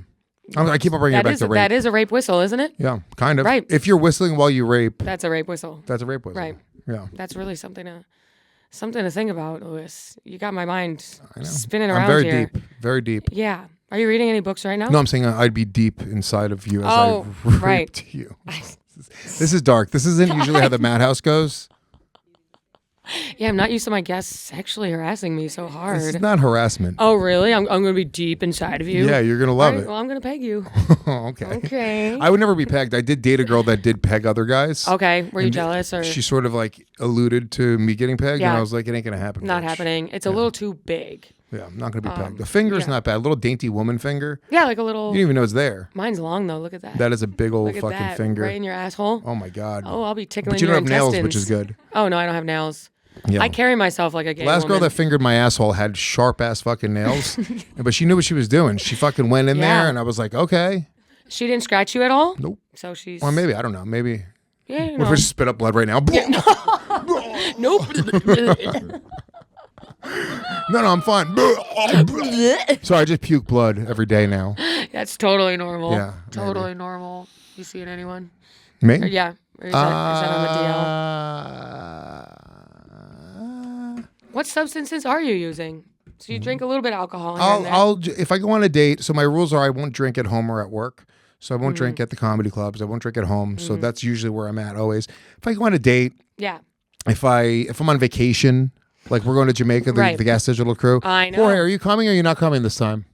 Speaker 2: I keep on bringing it back to rape.
Speaker 1: That is a rape whistle, isn't it?
Speaker 2: Yeah, kind of.
Speaker 1: Right.
Speaker 2: If you're whistling while you rape,
Speaker 1: that's a rape whistle.
Speaker 2: That's a rape whistle.
Speaker 1: Right.
Speaker 2: Yeah.
Speaker 1: That's really something to think about, Luis. You got my mind spinning around
Speaker 2: I'm very
Speaker 1: here.
Speaker 2: deep. Very deep.
Speaker 1: Yeah. Are you reading any books right now?
Speaker 2: No, I'm saying I'd be deep inside of you as I raped you. This is dark. This isn't usually how the Mad House goes.
Speaker 1: Yeah, I'm not used to my guests sexually harassing me so hard.
Speaker 2: It's not harassment.
Speaker 1: Oh, really? I'm going to be deep inside of you?
Speaker 2: Yeah, you're going to love it.
Speaker 1: Well, I'm going to peg you.
Speaker 2: Okay.
Speaker 1: Okay.
Speaker 2: I would never be pegged. I did date a girl that did peg other guys.
Speaker 1: Okay. Were you jealous? Or
Speaker 2: she sort of like alluded to me getting pegged, and I was like, it ain't going to happen.
Speaker 1: Not happening. It's a little too big.
Speaker 2: Yeah, I'm not going to be pegged. The finger's not bad. A little dainty woman finger.
Speaker 1: Yeah, like a little.
Speaker 2: You don't even know it's there.
Speaker 1: Mine's long, though. Look at that.
Speaker 2: That is a big old fucking
Speaker 1: that,
Speaker 2: finger.
Speaker 1: Right in your asshole.
Speaker 2: Oh, my God.
Speaker 1: Oh, I'll be tickling
Speaker 2: but you
Speaker 1: your
Speaker 2: don't have
Speaker 1: intestines.
Speaker 2: nails, which is good.
Speaker 1: Oh, no, I don't have nails.
Speaker 2: Yeah.
Speaker 1: I carry myself like a gay
Speaker 2: Last
Speaker 1: woman.
Speaker 2: girl that fingered my asshole had sharp ass fucking nails, but she knew what she was doing. She fucking went in there, and I was like, okay.
Speaker 1: She didn't scratch you at all?
Speaker 2: Nope.
Speaker 1: So she's.
Speaker 2: Or maybe I don't know. Maybe.
Speaker 1: Yeah. You
Speaker 2: What if I just spit up blood right now?
Speaker 1: Nope.
Speaker 2: No, I'm fine. So I just puke blood every day now.
Speaker 1: That's totally normal.
Speaker 2: Yeah,
Speaker 1: Totally normal. You see it, anyone?
Speaker 2: Me?
Speaker 1: Or, yeah. Or is that on the DL? What substances are you using? So you drink a little bit of alcohol.
Speaker 2: If I go on a date, so my rules are I won't drink at home or at work. So I won't drink at the comedy clubs. I won't drink at home. So that's usually where I'm at always. If I go on a date, if I'm on vacation, like we're going to Jamaica, the Gas Digital crew.
Speaker 1: I know.
Speaker 2: Jorge, are you coming or are you not coming this time?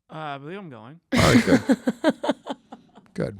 Speaker 3: I believe I'm going.
Speaker 2: All right, good. Good.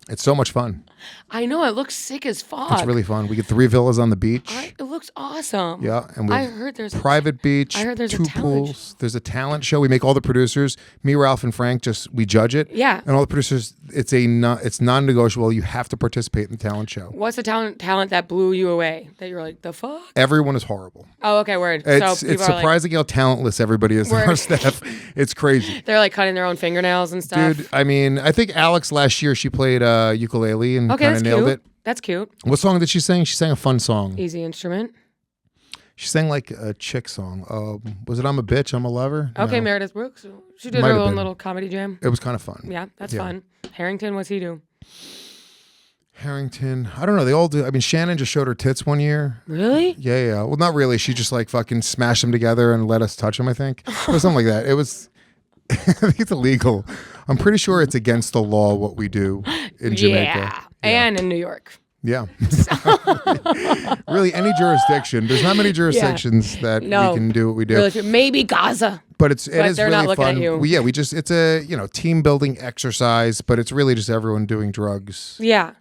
Speaker 2: It's so much fun.
Speaker 1: I know, it looks sick as fuck.
Speaker 2: It's really fun. We get 3 villas on the beach.
Speaker 1: It looks awesome.
Speaker 2: Yeah, and
Speaker 1: I heard there's
Speaker 2: private beach.
Speaker 1: I heard there's
Speaker 2: 2
Speaker 1: a talent
Speaker 2: pools. There's a talent show. We make all the producers. Me, Ralph, and Frank we judge it.
Speaker 1: Yeah.
Speaker 2: And all the producers. It's non-negotiable. You have to participate in the talent show.
Speaker 1: What's the talent that blew you away? That you're like, the fuck?
Speaker 2: Everyone is horrible.
Speaker 1: Oh, okay, word.
Speaker 2: It's surprising how talentless everybody is on our staff. It's crazy.
Speaker 1: They're like cutting their own fingernails and stuff.
Speaker 2: Dude, I mean, I think Alex last year she played ukulele and kind of nailed it.
Speaker 1: That's cute.
Speaker 2: What song did she sing? She sang a fun song.
Speaker 1: Easy instrument.
Speaker 2: She sang like a chick song. Was it I'm a Bitch, I'm a Lover?
Speaker 1: Okay,
Speaker 2: No.
Speaker 1: Meredith Brooks. She did her own little comedy jam.
Speaker 2: It was kind of fun.
Speaker 1: Yeah, that's fun. Harrington, what's he do?
Speaker 2: Harrington, I don't know. They all do. I mean, Shannon just showed her tits one year.
Speaker 1: Really?
Speaker 2: Yeah. Well, not really. She just like fucking smashed them together and let us touch them, I think. Or something like that. It was, I think it's illegal. I'm pretty sure it's against the law what we do in Jamaica.
Speaker 1: Yeah. And in New York.
Speaker 2: Yeah. Really, any jurisdiction. There's not many jurisdictions that we can do what we do.
Speaker 1: Really, maybe Gaza.
Speaker 2: But it is
Speaker 1: they're
Speaker 2: really
Speaker 1: not looking
Speaker 2: fun.
Speaker 1: at you.
Speaker 2: It's a team building exercise, but it's really just everyone doing drugs.
Speaker 1: Yeah.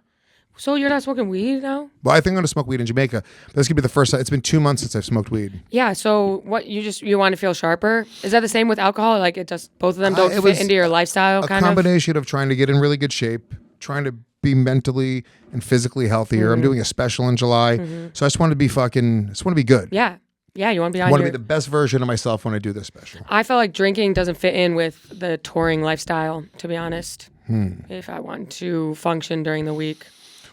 Speaker 1: So you're not smoking weed now?
Speaker 2: Well, I think I'm going to smoke weed in Jamaica. This could be the first time. It's been 2 months since I've smoked weed.
Speaker 1: Yeah. So what you want to feel sharper? Is that the same with alcohol? Like it just both of them don't fit into your lifestyle?
Speaker 2: A combination of trying to get in really good shape, trying to be mentally and physically healthier. I'm doing a special in July, so I just want to be good.
Speaker 1: Yeah. Yeah, you want to be
Speaker 2: I
Speaker 1: on
Speaker 2: want to
Speaker 1: your...
Speaker 2: be the best version of myself when I do this special.
Speaker 1: I felt like drinking doesn't fit in with the touring lifestyle, to be honest. If I want to function during the week.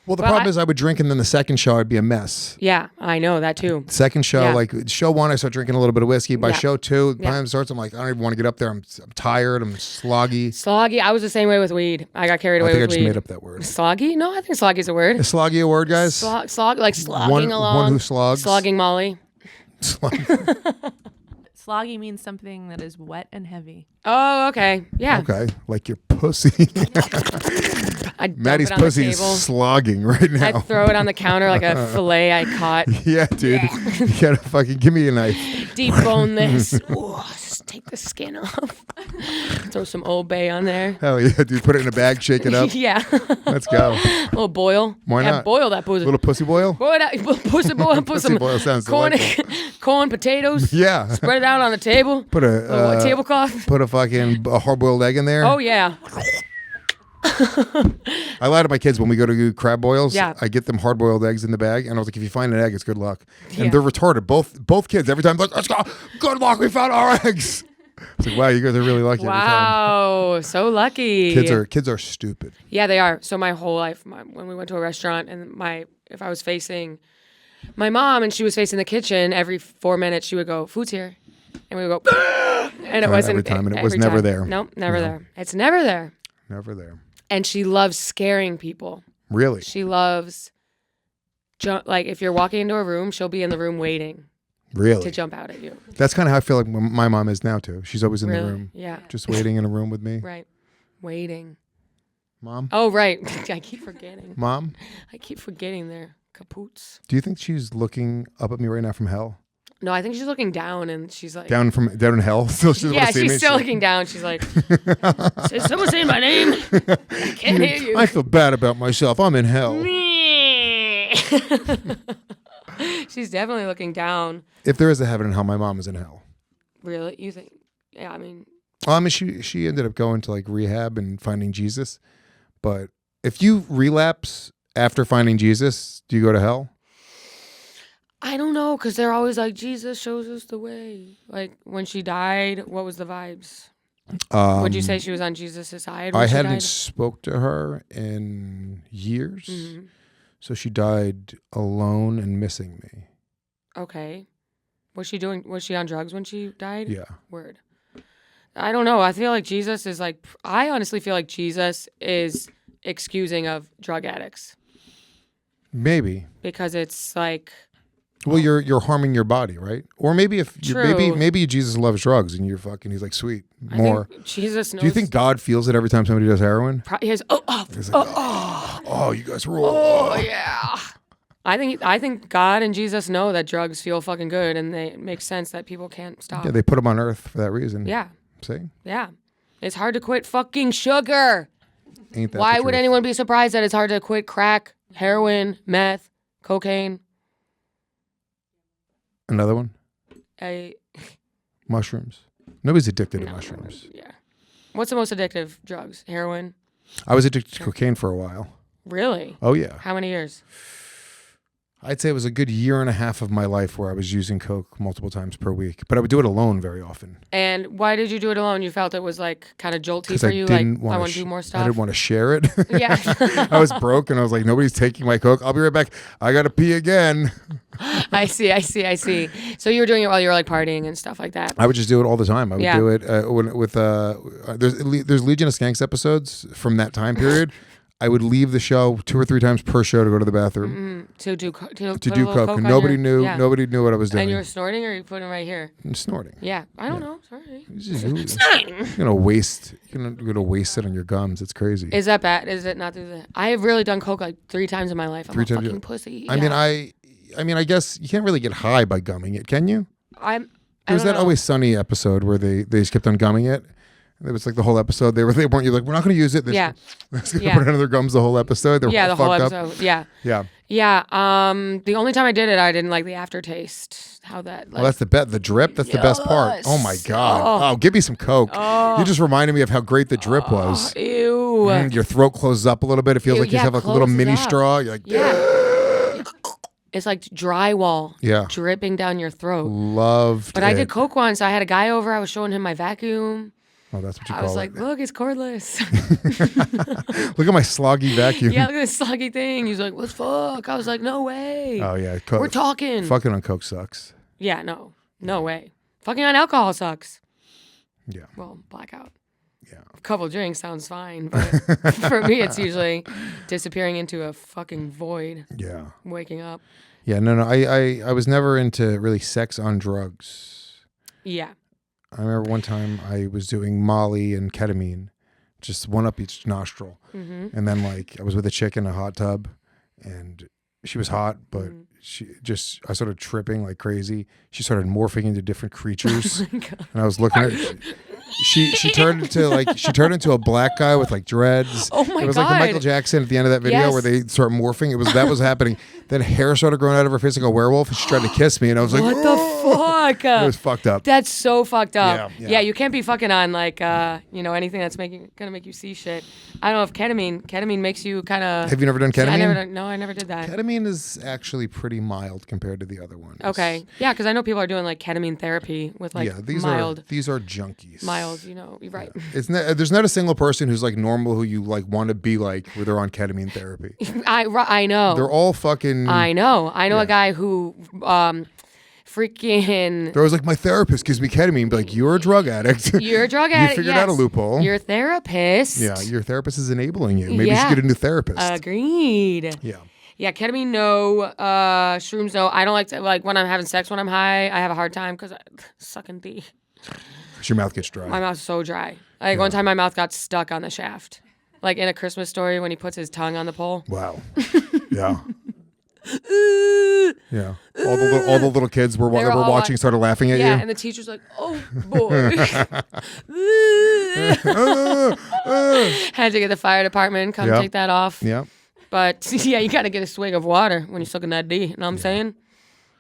Speaker 2: Well, the problem is I would drink and then the second show I'd be a mess.
Speaker 1: Yeah, I know that too.
Speaker 2: Second show,
Speaker 1: Yeah.
Speaker 2: like show 1, I start drinking a little bit of whiskey. By
Speaker 1: Yeah.
Speaker 2: show 2,
Speaker 1: Yeah.
Speaker 2: time starts, I'm like, I don't even want to get up there. I'm tired. I'm sloggy.
Speaker 1: Sloggy. I was the same way with weed. I got carried away
Speaker 2: I think I
Speaker 1: with
Speaker 2: just
Speaker 1: weed.
Speaker 2: made up that word.
Speaker 1: Sloggy? No, I think sloggy's a word.
Speaker 2: Is sloggy a word, guys?
Speaker 1: Slog, like slogging along.
Speaker 2: One who slogs.
Speaker 1: Slogging Molly.
Speaker 4: Sloggy means something that is wet and heavy.
Speaker 1: Oh, okay. Yeah.
Speaker 2: Okay, like your pussy.
Speaker 1: I'd dump
Speaker 2: Maddie's
Speaker 1: it on the
Speaker 2: pussy is
Speaker 1: table.
Speaker 2: slogging right now.
Speaker 1: I'd throw it on the counter like a fillet I caught.
Speaker 2: Yeah, dude. You gotta fucking give me a knife.
Speaker 1: Debone this. Ooh, just take the skin off. Throw some Old Bay on there.
Speaker 2: Hell yeah, dude. Put it in a bag, shake it up.
Speaker 1: Yeah.
Speaker 2: Let's go.
Speaker 1: A little boil.
Speaker 2: Why
Speaker 1: Yeah,
Speaker 2: not?
Speaker 1: boil that pussy.
Speaker 2: Little pussy boil?
Speaker 1: Boil that pussy boil. Put
Speaker 2: Pussy
Speaker 1: some
Speaker 2: boil sounds
Speaker 1: corn,
Speaker 2: delightful.
Speaker 1: corn, potatoes.
Speaker 2: Yeah.
Speaker 1: Spread it out on the table.
Speaker 2: Put a
Speaker 1: tablecloth.
Speaker 2: Put a fucking hard-boiled egg in there.
Speaker 1: Oh yeah.
Speaker 2: I lie to my kids when we go to do crab boils.
Speaker 1: Yeah.
Speaker 2: I get them hard-boiled eggs in the bag, and I was like, if you find an egg, it's good luck.
Speaker 1: Yeah.
Speaker 2: And they're retarded. Both kids every time like, let's go. Good luck. We found our eggs. It's like, wow, you guys are really lucky every time.
Speaker 1: Wow, so lucky.
Speaker 2: Kids are stupid.
Speaker 1: Yeah, they are. So my whole life, when we went to a restaurant, and if I was facing my mom and she was facing the kitchen, every 4 minutes she would go, "Food's here," and we would go, and it wasn't
Speaker 2: every time, and it
Speaker 1: every
Speaker 2: was never
Speaker 1: time.
Speaker 2: there.
Speaker 1: Nope, never
Speaker 2: No.
Speaker 1: there. It's never there.
Speaker 2: Never there.
Speaker 1: And she loves scaring people.
Speaker 2: Really?
Speaker 1: She loves, like if you're walking into a room, she'll be in the room waiting
Speaker 2: Really?
Speaker 1: to jump out at you.
Speaker 2: That's kind of how I feel like my mom is now too. She's always in
Speaker 1: Really?
Speaker 2: the room,
Speaker 1: Yeah.
Speaker 2: just waiting in a room with me.
Speaker 1: Right. Waiting.
Speaker 2: Mom?
Speaker 1: Oh, right. I keep forgetting.
Speaker 2: Mom?
Speaker 1: I keep forgetting their kapoots.
Speaker 2: Do you think she's looking up at me right now from hell?
Speaker 1: No, I think she's looking down and she's like...
Speaker 2: Down in hell? Still, she doesn't
Speaker 1: yeah,
Speaker 2: want to see
Speaker 1: she's
Speaker 2: me?
Speaker 1: still looking down. She's like, is someone saying my name? I can't hear you.
Speaker 2: I feel bad about myself. I'm in hell.
Speaker 1: She's definitely looking down.
Speaker 2: If there is a heaven and hell, my mom is in hell.
Speaker 1: Really? You think? Yeah, I mean...
Speaker 2: She ended up going to like rehab and finding Jesus. But if you relapse after finding Jesus, do you go to hell?
Speaker 1: I don't know, because they're always like, Jesus shows us the way. Like, when she died, what was the vibes? Would you say she was on Jesus' side when
Speaker 2: I
Speaker 1: she
Speaker 2: hadn't
Speaker 1: died?
Speaker 2: spoke to her in years.
Speaker 1: Mhm.
Speaker 2: So she died alone and missing me.
Speaker 1: Okay. Was she on drugs when she died?
Speaker 2: Yeah.
Speaker 1: Word. I don't know. I feel like Jesus is like, I honestly feel like Jesus is excusing of drug addicts.
Speaker 2: Maybe.
Speaker 1: Because it's like...
Speaker 2: Well, you're harming your body, right? Or maybe if
Speaker 1: True.
Speaker 2: maybe Jesus loves drugs and he's like, sweet, more.
Speaker 1: I think Jesus knows.
Speaker 2: Do you think God feels it every time somebody does heroin?
Speaker 1: He has,
Speaker 2: He's like, oh, you guys rule.
Speaker 1: oh, yeah. I think God and Jesus know that drugs feel fucking good, and it makes sense that people can't stop.
Speaker 2: Yeah, they put him on earth for that reason.
Speaker 1: Yeah.
Speaker 2: See?
Speaker 1: Yeah. It's hard to quit fucking sugar.
Speaker 2: Ain't that
Speaker 1: Why
Speaker 2: the
Speaker 1: would
Speaker 2: truth?
Speaker 1: anyone be surprised that it's hard to quit crack, heroin, meth, cocaine?
Speaker 2: Another one? Mushrooms. Nobody's addicted to mushrooms.
Speaker 1: Yeah. What's the most addictive drugs? Heroin?
Speaker 2: I was addicted to cocaine for a while.
Speaker 1: Really?
Speaker 2: Oh, yeah.
Speaker 1: How many years?
Speaker 2: I'd say it was a good year and a half of my life where I was using coke multiple times per week, but I would do it alone very often.
Speaker 1: And why did you do it alone? You felt it was like kind of jolty for
Speaker 2: I
Speaker 1: you? Like,
Speaker 2: didn't
Speaker 1: I
Speaker 2: want
Speaker 1: want to do more stuff?
Speaker 2: I didn't want to share it.
Speaker 1: Yeah.
Speaker 2: I was broke and I was like, nobody's taking my coke. I'll be right back. I got to pee again.
Speaker 1: I see. So you were doing it while you were like partying and stuff like that.
Speaker 2: I would just do it all the time. I would
Speaker 1: Yeah.
Speaker 2: do it there's Legion of Skanks episodes from that time period. I would leave the show 2 or 3 times per show to go to the bathroom
Speaker 1: To do
Speaker 2: to
Speaker 1: put
Speaker 2: do
Speaker 1: a little
Speaker 2: coke.
Speaker 1: coke
Speaker 2: And
Speaker 1: on
Speaker 2: nobody
Speaker 1: your-
Speaker 2: knew.
Speaker 1: yeah.
Speaker 2: Nobody knew what I was doing.
Speaker 1: And you were snorting, or you put it right here?
Speaker 2: I'm snorting.
Speaker 1: Yeah, I don't know. Sorry.
Speaker 2: You're gonna waste. You're gonna waste it on your gums. It's crazy.
Speaker 1: Is that bad? Is it not through the? I have really done coke like 3 times in my life. I'm
Speaker 2: 3
Speaker 1: a
Speaker 2: times,
Speaker 1: fucking
Speaker 2: yeah.
Speaker 1: pussy.
Speaker 2: I mean, I guess you can't really get high by gumming it, can you?
Speaker 1: There's
Speaker 2: There's that Always Sunny episode where they just kept on gumming it. It was like the whole episode. They weren't you like, we're not going to use it.
Speaker 1: Yeah.
Speaker 2: They're just going to
Speaker 1: Yeah.
Speaker 2: put it under their gums the whole episode. They were
Speaker 1: Yeah,
Speaker 2: all
Speaker 1: the whole
Speaker 2: fucked up.
Speaker 1: episode. Yeah.
Speaker 2: Yeah.
Speaker 1: Yeah. The only time I did it, I didn't like the aftertaste. How that. Like,
Speaker 2: Well, that's the drip. That's the best part. Oh my God. Oh, give me some Coke. You just reminded me of how great the drip was.
Speaker 1: Ew.
Speaker 2: Your throat closes up a little bit. It feels
Speaker 1: Ew,
Speaker 2: like you
Speaker 1: yeah,
Speaker 2: have like a little
Speaker 1: closes
Speaker 2: mini
Speaker 1: up.
Speaker 2: straw. You're like,
Speaker 1: Yeah. It's like drywall dripping down your throat.
Speaker 2: Loved
Speaker 1: But
Speaker 2: it.
Speaker 1: I did coke once. I had a guy over. I was showing him my vacuum.
Speaker 2: Oh, that's what you
Speaker 1: I
Speaker 2: call
Speaker 1: was
Speaker 2: it.
Speaker 1: like, look, it's cordless.
Speaker 2: Look at my sloggy vacuum.
Speaker 1: Yeah, look at this sluggy thing. He's like, let's fuck. I was like, no way.
Speaker 2: Oh, yeah.
Speaker 1: We're talking.
Speaker 2: Fucking on coke sucks.
Speaker 1: Yeah, no way. Fucking on alcohol sucks.
Speaker 2: Yeah.
Speaker 1: Well, blackout.
Speaker 2: Yeah.
Speaker 1: A couple drinks sounds fine, but for me, it's usually disappearing into a fucking void.
Speaker 2: Yeah.
Speaker 1: Waking up.
Speaker 2: Yeah, no. I was never into really sex on drugs.
Speaker 1: Yeah.
Speaker 2: I remember one time I was doing Molly and ketamine, just one up each nostril.
Speaker 1: Mm-hmm.
Speaker 2: And then like I was with a chick in a hot tub and she was hot, but I started tripping like crazy. She started morphing into different creatures.
Speaker 1: Oh my God.
Speaker 2: And I was looking at her. She turned into a black guy with like dreads.
Speaker 1: Oh my God.
Speaker 2: It was like the Michael Jackson at the end of that video where they start morphing. That was happening. Then hair started growing out of her face like a werewolf, and she tried to kiss me, and I was like,
Speaker 1: what the fuck?
Speaker 2: It was fucked up.
Speaker 1: That's so fucked up.
Speaker 2: Yeah.
Speaker 1: You can't be fucking on like anything that's gonna make you see shit. I don't know if ketamine makes you kind of.
Speaker 2: Have you never done ketamine?
Speaker 1: I never did that.
Speaker 2: Ketamine is actually pretty mild compared to the other ones.
Speaker 1: Okay. Yeah, because I know people are doing like ketamine therapy with like
Speaker 2: these are junkies.
Speaker 1: Mild, you're right.
Speaker 2: There's not a single person who's like normal who you like want to be like where they're on ketamine therapy.
Speaker 1: I know.
Speaker 2: They're all fucking.
Speaker 1: I know a guy who freaking.
Speaker 2: They're always like, my therapist gives me ketamine. Be like, you're a drug addict.
Speaker 1: You're a drug addict.
Speaker 2: You figured out a loophole.
Speaker 1: Your therapist.
Speaker 2: Yeah, your therapist is enabling you. Maybe you should get a new therapist.
Speaker 1: Agreed.
Speaker 2: Yeah.
Speaker 1: Yeah, ketamine, no. Shrooms, no. I don't like to, like, when I'm having sex when I'm high, I have a hard time because sucking D.
Speaker 2: Your mouth gets dry.
Speaker 1: My mouth's so dry. Like, one time my mouth got stuck on the shaft. Like, in A Christmas Story when he puts his tongue on the pole.
Speaker 2: Wow. Yeah. Yeah. All the little kids were watching started laughing at you.
Speaker 1: Yeah, and the teacher's like, oh, boy. Had to get the fire department, come take that off.
Speaker 2: Yeah.
Speaker 1: But, yeah, you got to get a swig of water when you're sucking that D. You know what I'm saying?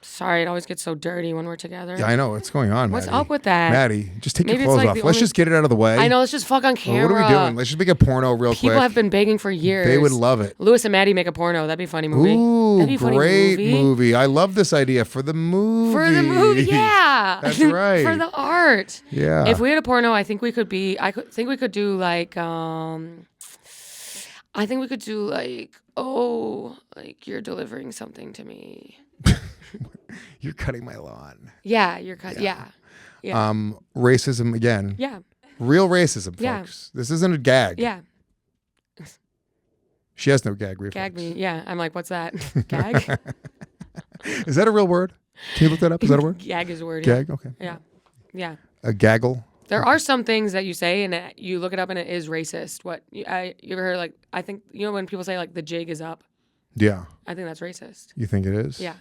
Speaker 1: Sorry, it always gets so dirty when we're together.
Speaker 2: Yeah, I know. What's going on,
Speaker 1: What's
Speaker 2: Maddie?
Speaker 1: up with that?
Speaker 2: Maddie, just take
Speaker 1: Maybe
Speaker 2: your clothes
Speaker 1: it's like
Speaker 2: off. Let's just get it out of the way.
Speaker 1: I know. Let's just fuck on camera.
Speaker 2: What are we doing? Let's just make a porno real quick.
Speaker 1: People have been begging for years.
Speaker 2: They would love it.
Speaker 1: Luis and Maddie make a porno. That'd be a funny movie.
Speaker 2: Ooh,
Speaker 1: That'd be a funny
Speaker 2: great movie. I love this idea for the movie.
Speaker 1: For the movie, yeah.
Speaker 2: That's right.
Speaker 1: For the art.
Speaker 2: Yeah.
Speaker 1: If we had a porno, I think we could do like like you're delivering something to me.
Speaker 2: You're cutting my lawn.
Speaker 1: Yeah, you're cutting. Yeah.
Speaker 2: Racism again.
Speaker 1: Yeah.
Speaker 2: Real racism,
Speaker 1: Yeah.
Speaker 2: folks. This isn't a gag.
Speaker 1: Yeah.
Speaker 2: She has no gag reflex.
Speaker 1: Gag me. Yeah. I'm like, what's that? Gag?
Speaker 2: Is that a real word? Can you look that up? Is that a word?
Speaker 1: Gag is a word.
Speaker 2: Gag? Okay.
Speaker 1: Yeah. Yeah.
Speaker 2: A gaggle?
Speaker 1: There are some things that you say and you look it up and it is racist. You ever heard like, I think, when people say like the jig is up?
Speaker 2: Yeah.
Speaker 1: I think that's racist.
Speaker 2: You think it is?
Speaker 1: Yeah.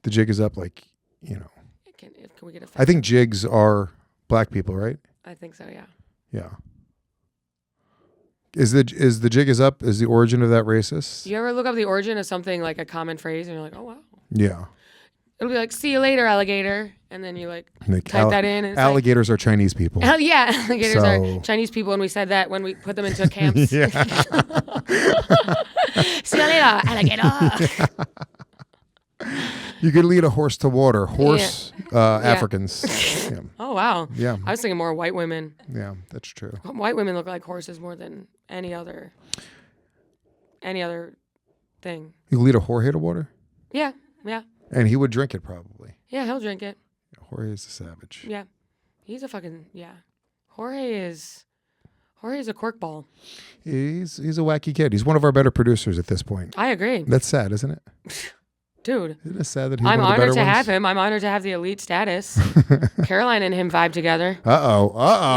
Speaker 2: The jig is up, like,
Speaker 1: Can we get a
Speaker 2: I think jigs are black people, right?
Speaker 1: I think so, yeah.
Speaker 2: Yeah. Is the jig is up? Is the origin of that racist?
Speaker 1: You ever look up the origin of something like a common phrase and you're like, oh, wow.
Speaker 2: Yeah.
Speaker 1: It'll be like, see you later, alligator. And then you like type that in. And it's
Speaker 2: alligators are Chinese people.
Speaker 1: Yeah, alligators are Chinese people, and we said that when we put them into camps.
Speaker 2: Yeah.
Speaker 1: See you later, alligator.
Speaker 2: You could lead a horse to water. Horse Africans. Yeah.
Speaker 1: Oh, wow.
Speaker 2: Yeah.
Speaker 1: I was thinking more white women.
Speaker 2: Yeah, that's true.
Speaker 1: White women look like horses more than any other thing.
Speaker 2: You lead a Jorge to water?
Speaker 1: Yeah, yeah.
Speaker 2: And he would drink it probably.
Speaker 1: Yeah, he'll drink it.
Speaker 2: Jorge is a savage.
Speaker 1: Yeah. He's a fucking, Jorge is a corkball.
Speaker 2: He's a wacky kid. He's one of our better producers at this point.
Speaker 1: I agree.
Speaker 2: That's sad, isn't it?
Speaker 1: Dude.
Speaker 2: Isn't it sad that he's
Speaker 1: I'm
Speaker 2: one of the
Speaker 1: honored
Speaker 2: better
Speaker 1: to
Speaker 2: ones?
Speaker 1: have him. I'm honored to have the elite status. Caroline and him vibe together.
Speaker 2: Uh-oh.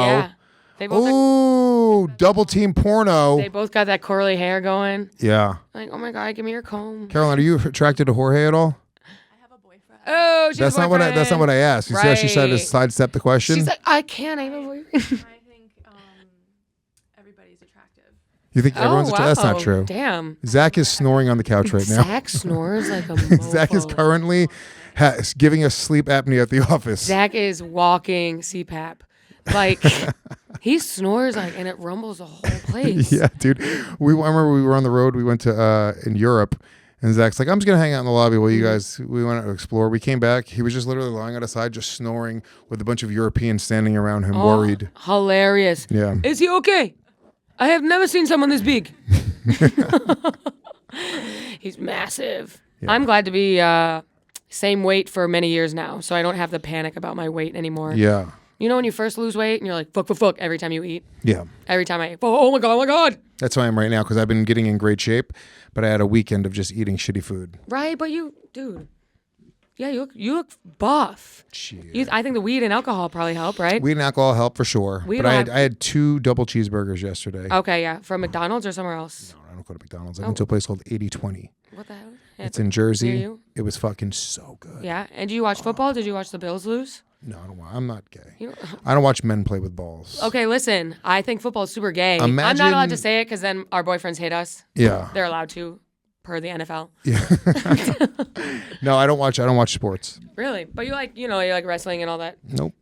Speaker 1: Yeah. They both
Speaker 2: Ooh, double team porno.
Speaker 1: They both got that curly hair going.
Speaker 2: Yeah.
Speaker 1: Like, oh my God, give me your comb.
Speaker 2: Caroline, are you attracted to Jorge at all?
Speaker 4: I have a boyfriend.
Speaker 1: Oh, she's
Speaker 2: That's not what I asked. You see how she tried to sidestep the question?
Speaker 1: She's like, I can't. I have a boyfriend.
Speaker 4: I think everybody's attractive.
Speaker 2: You think everyone's attracted? That's not true.
Speaker 1: Damn.
Speaker 2: Zach is snoring on the couch right now.
Speaker 1: Zach snores like a mofo.
Speaker 2: Zach is currently giving us sleep apnea at the office.
Speaker 1: Zach is walking CPAP. Like, he snores like, and it rumbles the whole place.
Speaker 2: Yeah, dude. I remember we were on the road. We went to in Europe, And Zach's like, I'm just going to hang out in the lobby while we went out to explore. We came back. He was just literally lying outside, just snoring with a bunch of Europeans standing around him, worried.
Speaker 1: Hilarious.
Speaker 2: Yeah.
Speaker 1: Is he okay? I have never seen someone this big. He's massive. Yeah. I'm glad to be same weight for many years now, so I don't have the panic about my weight anymore.
Speaker 2: Yeah.
Speaker 1: You know when you first lose weight and you're like, fuck, every time you eat?
Speaker 2: Yeah.
Speaker 1: Every time I eat, oh my God.
Speaker 2: That's how I am right now because I've been getting in great shape, but I had a weekend of just eating shitty food.
Speaker 1: Right, but dude, yeah, you look buff. I think the weed and alcohol probably help, right?
Speaker 2: Weed and alcohol help for sure. But I had 2 double cheeseburgers yesterday.
Speaker 1: Okay, yeah. From McDonald's or somewhere else?
Speaker 2: No, I don't go to McDonald's. I went to a place called 8020.
Speaker 1: What the hell?
Speaker 2: It's in Jersey. It was fucking so good.
Speaker 1: Yeah. And do you watch football? Did you watch the Bills lose?
Speaker 2: No, I don't. I'm not gay. I don't watch men play with balls.
Speaker 1: Okay, listen. I think football is super gay. I'm not allowed to say it because then our boyfriends hate us.
Speaker 2: Yeah.
Speaker 1: They're allowed to, per the NFL.
Speaker 2: Yeah. No, I don't watch sports.
Speaker 1: Really? But you like wrestling and all that?
Speaker 2: Nope.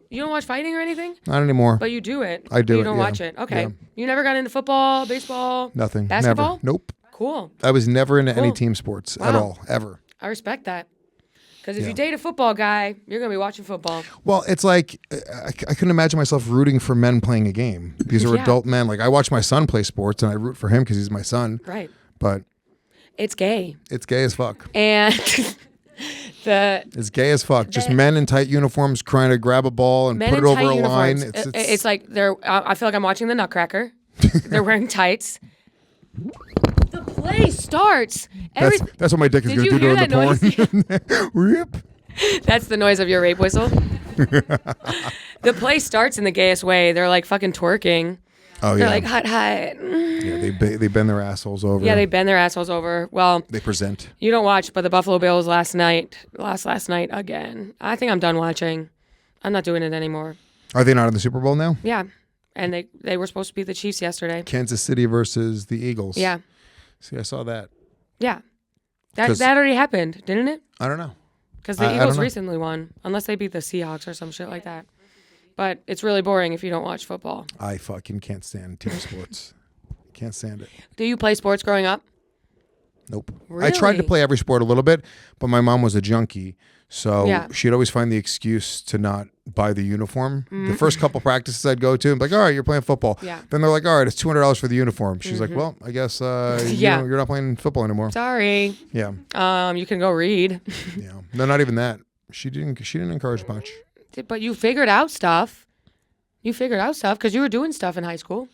Speaker 1: You don't watch fighting or anything?
Speaker 2: Not anymore.
Speaker 1: But you do it.
Speaker 2: I do.
Speaker 1: You don't watch it. Okay. Yeah. You never got into football, baseball?
Speaker 2: Nothing.
Speaker 1: Basketball?
Speaker 2: Never. Nope.
Speaker 1: Cool.
Speaker 2: I was never into any team sports at all, ever.
Speaker 1: I respect that. Because if you date a football guy, you're going to be watching football.
Speaker 2: Well, it's like, I couldn't imagine myself rooting for men playing a game. These are adult men. Like, I watch my son play sports, and I root for him because he's my son.
Speaker 1: Right.
Speaker 2: But
Speaker 1: it's gay.
Speaker 2: It's gay as fuck.
Speaker 1: And
Speaker 2: it's gay as fuck. Just men in tight uniforms trying to grab a ball and put it over a line.
Speaker 1: It's like I feel like I'm watching the Nutcracker. They're wearing tights. The play starts.
Speaker 2: That's what my dick is going to do during the porn. Rip.
Speaker 1: That's the noise of your rape whistle. The play starts in the gayest way. They're like fucking twerking.
Speaker 2: Oh,
Speaker 1: They're
Speaker 2: yeah.
Speaker 1: like, hot.
Speaker 2: Yeah, they bend their assholes over.
Speaker 1: Yeah, they bend their assholes over. Well,
Speaker 2: they present.
Speaker 1: You don't watch, but the Buffalo Bills last night again. I think I'm done watching. I'm not doing it anymore.
Speaker 2: Are they not in the Super Bowl now?
Speaker 1: Yeah. And they were supposed to beat the Chiefs yesterday.
Speaker 2: Kansas City versus the Eagles.
Speaker 1: Yeah.
Speaker 2: See, I saw that.
Speaker 1: Yeah. That already happened, didn't it?
Speaker 2: I don't know.
Speaker 1: Because the Eagles recently won, unless they beat the Seahawks or some shit like that. But it's really boring if you don't watch football.
Speaker 2: I fucking can't stand team sports. Can't stand it.
Speaker 1: Do you play sports growing up?
Speaker 2: Nope.
Speaker 1: Really?
Speaker 2: I tried to play every sport a little bit, but my mom was a junkie. So she'd always find the excuse to not buy the uniform. The first couple practices I'd go to, I'm like, all right, you're playing football.
Speaker 1: Yeah.
Speaker 2: Then they're like, all right, it's $200 for the uniform. She's like, well, I guess you're not playing football anymore.
Speaker 1: Sorry.
Speaker 2: Yeah.
Speaker 1: You can go read.
Speaker 2: Yeah. No, not even that. She didn't encourage much.
Speaker 1: But you figured out stuff. Because you were doing stuff in high school.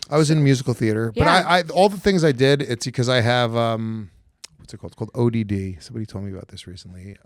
Speaker 2: I was in musical theater. But I all the things I did, it's because I have, what's it called? It's called ODD. Somebody told me about this recently.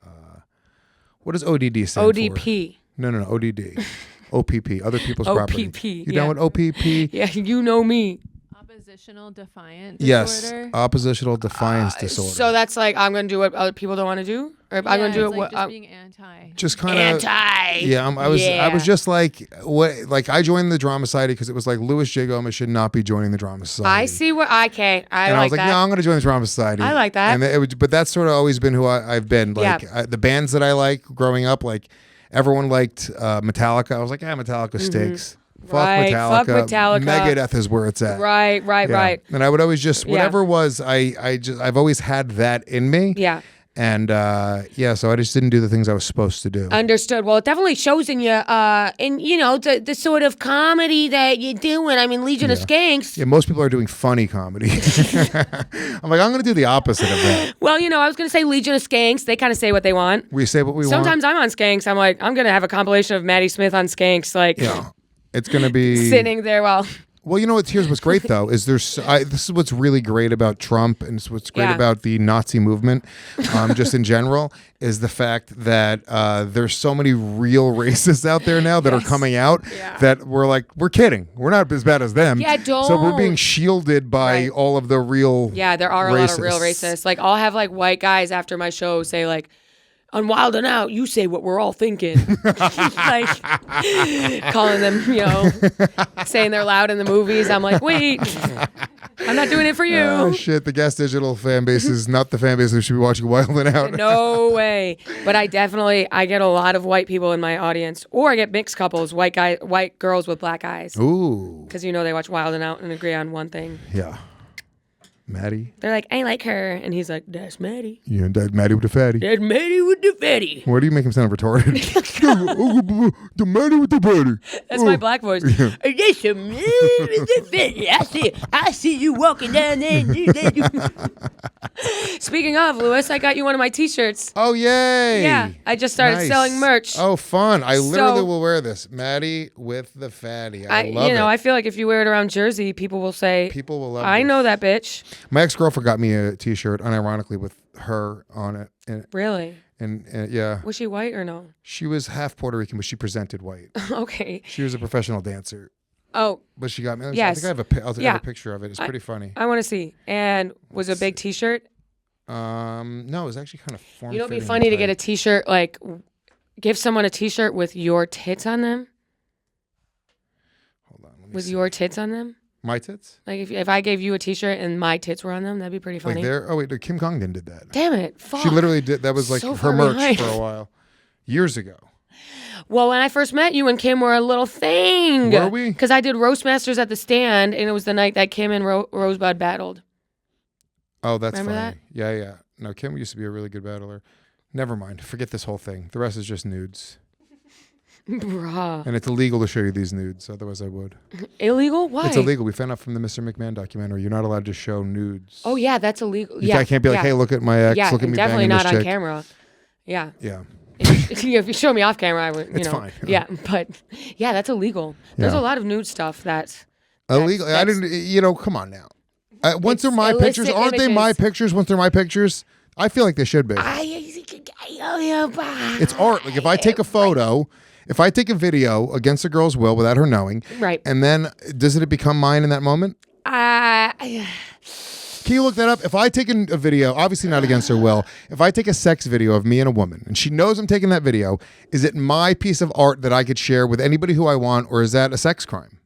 Speaker 2: What does ODD stand for?
Speaker 1: ODP.
Speaker 2: No, ODD. OPP, other people's property.
Speaker 1: OPP.
Speaker 2: You down with OPP?
Speaker 1: Yeah, you know me.
Speaker 4: Oppositional defiant
Speaker 2: disorder?
Speaker 4: disorder?
Speaker 2: Yes, oppositional defiance disorder.
Speaker 1: So that's like, I'm going to do what other people don't want to do? Or I'm going to do it
Speaker 4: like just being anti.
Speaker 2: Just kind of
Speaker 1: anti.
Speaker 2: Yeah, I was just like, what? Like I joined the drama society because it was like Louis J. Gomez should not be joining the drama society.
Speaker 1: I see what I like
Speaker 2: I was like,
Speaker 1: that.
Speaker 2: no, I'm going to join the drama society.
Speaker 1: I like that.
Speaker 2: And but that's sort of always been who I've been. Like the bands that I like growing up, like everyone liked Metallica. I was like, Metallica stinks. Fuck Metallica. Megadeth is where it's at.
Speaker 1: Right.
Speaker 2: And I would always just whatever was I've always had that in me.
Speaker 1: Yeah.
Speaker 2: And so I just didn't do the things I was supposed to do.
Speaker 1: Understood. Well, it definitely shows in you, the sort of comedy that you're doing. I mean, Legion of Skanks.
Speaker 2: Yeah, most people are doing funny comedy. I'm like, I'm going to do the opposite of that.
Speaker 1: Well, I was going to say Legion of Skanks. They kind of say what they want.
Speaker 2: We say what we want.
Speaker 1: Sometimes I'm on Skanks. I'm like, I'm going to have a compilation of Maddie Smith on Skanks. Like,
Speaker 2: it's going to be
Speaker 1: sitting there while...
Speaker 2: Well, here's what's great though is this is what's really great about Trump and it's what's great about the Nazi movement, just in general, is the fact that there's so many real racists out there now that are coming out that we're kidding, we're not as bad as them.
Speaker 1: Yeah, don't.
Speaker 2: So we're being shielded by all of the real.
Speaker 1: Yeah, there are a lot of real racists. Like I'll have like white guys after my show say like, on Wild and Out, you say what we're all thinking. Like, calling them, saying they're loud in the movies. I'm like, wait, I'm not doing it for you.
Speaker 2: Oh, shit. The Gas Digital fan base is not the fan base that should be watching Wild and Out.
Speaker 1: No way. But I get a lot of white people in my audience. Or I get mixed couples, white girls with black eyes.
Speaker 2: Ooh.
Speaker 1: Because, they watch Wild and Out and agree on one thing.
Speaker 2: Yeah. Maddie.
Speaker 1: They're like, I like her. And he's like, that's Maddie.
Speaker 2: Yeah, that's Maddie with the fatty.
Speaker 1: That's Maddie with the fatty.
Speaker 2: Why do you make him sound retarded? The Maddie with the fatty.
Speaker 1: That's my black voice.
Speaker 2: Yeah.
Speaker 1: That's a Maddie with the fatty. I see you walking down there. Speaking of, Luis, I got you one of my t-shirts.
Speaker 2: Oh, yay.
Speaker 1: Yeah, I just started selling merch.
Speaker 2: Oh, fun. I literally
Speaker 1: So-
Speaker 2: will wear this. Maddie with the fatty. I love
Speaker 1: you know,
Speaker 2: it.
Speaker 1: I feel like if you wear it around Jersey, people will say,
Speaker 2: People will love
Speaker 1: I
Speaker 2: this.
Speaker 1: know that bitch.
Speaker 2: My ex-girlfriend got me a t-shirt, unironically, with her on it.
Speaker 1: Really?
Speaker 2: And yeah.
Speaker 1: Was she white or no?
Speaker 2: She was half Puerto Rican, but she presented white.
Speaker 1: Okay.
Speaker 2: She was a professional dancer.
Speaker 1: Oh,
Speaker 2: But she got me.
Speaker 1: Yes.
Speaker 2: I think I have a,
Speaker 1: Yeah.
Speaker 2: have a picture of it. It's pretty funny.
Speaker 1: I want to see. And was it a big t-shirt?
Speaker 2: No, it was actually kind of form.
Speaker 1: You know, it'd be funny to get a t-shirt, like, give someone a t-shirt with your tits on them.
Speaker 2: Hold on. Let me
Speaker 1: With
Speaker 2: see.
Speaker 1: your tits on them.
Speaker 2: My tits?
Speaker 1: Like, if I gave you a t-shirt and my tits were on them, that'd be pretty funny.
Speaker 2: Like there? Oh, wait. Kim Congdon did that.
Speaker 1: Damn it. Fuck.
Speaker 2: She literally did. That was like
Speaker 1: So
Speaker 2: her
Speaker 1: far
Speaker 2: merch
Speaker 1: behind.
Speaker 2: for a while. Years ago.
Speaker 1: Well, when I first met you and Kim were a little thing.
Speaker 2: Were we?
Speaker 1: Because I did Roast Masters at the Stand, and it was the night that Kim and Rosebud battled.
Speaker 2: Oh, that's
Speaker 1: Remember
Speaker 2: funny. Yeah. No, Kim used to be a really good battler. Never mind. Forget this whole thing. The rest is just nudes.
Speaker 1: Bruh.
Speaker 2: And it's illegal to show you these nudes. Otherwise, I would.
Speaker 1: Illegal? Why?
Speaker 2: It's illegal. We found out from the Mr. McMahon documentary. You're not allowed to show nudes.
Speaker 1: Oh, yeah, that's illegal.
Speaker 2: You
Speaker 1: Yeah,
Speaker 2: can't be like,
Speaker 1: yeah.
Speaker 2: hey, look at my ex.
Speaker 1: Yeah,
Speaker 2: look at me
Speaker 1: definitely
Speaker 2: banging
Speaker 1: not
Speaker 2: this
Speaker 1: on
Speaker 2: chick.
Speaker 1: camera. Yeah.
Speaker 2: Yeah.
Speaker 1: If you show me off camera, I would,
Speaker 2: It's
Speaker 1: know.
Speaker 2: fine.
Speaker 1: Yeah, but yeah, that's illegal. There's
Speaker 2: Yeah.
Speaker 1: a lot of nude stuff that's
Speaker 2: Illegal. I
Speaker 1: that's-
Speaker 2: didn't. You know, come on now. Once they're
Speaker 1: It's
Speaker 2: my
Speaker 1: illicit
Speaker 2: pictures, aren't they my
Speaker 1: images.
Speaker 2: pictures? Once they're my pictures, I feel like they should be. It's art. Like if I take a photo, if I take a video against a girl's will without her knowing,
Speaker 1: Right.
Speaker 2: and then does it become mine in that moment? Can you look that up? If I take a video, obviously not against her will, if I take a sex video of me and a woman, and she knows I'm taking that video, is it my piece of art that I could share with anybody who I want, or is that a sex crime?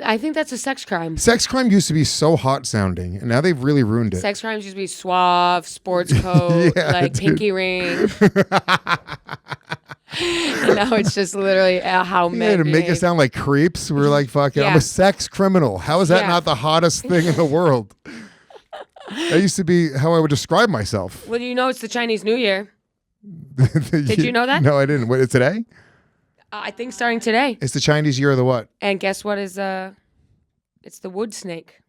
Speaker 1: I think that's a sex crime.
Speaker 2: Sex crime used to be so hot sounding, and now they've really ruined it.
Speaker 1: Sex crimes used to be suave, sports coat,
Speaker 2: Yeah,
Speaker 1: like
Speaker 2: dude.
Speaker 1: pinky ring. And now it's just literally how men
Speaker 2: Yeah, to make
Speaker 1: behave.
Speaker 2: it sound like creeps, we're like, fucking, I'm
Speaker 1: Yeah.
Speaker 2: a sex criminal. How is that
Speaker 1: Yeah.
Speaker 2: not the hottest thing in the world? That used to be how I would describe myself.
Speaker 1: Well, you know it's the Chinese New Year. Did you know that?
Speaker 2: No, I didn't. What, it's today?
Speaker 1: I think starting today.
Speaker 2: It's the Chinese year of the what?
Speaker 1: And guess what is it's the wood snake.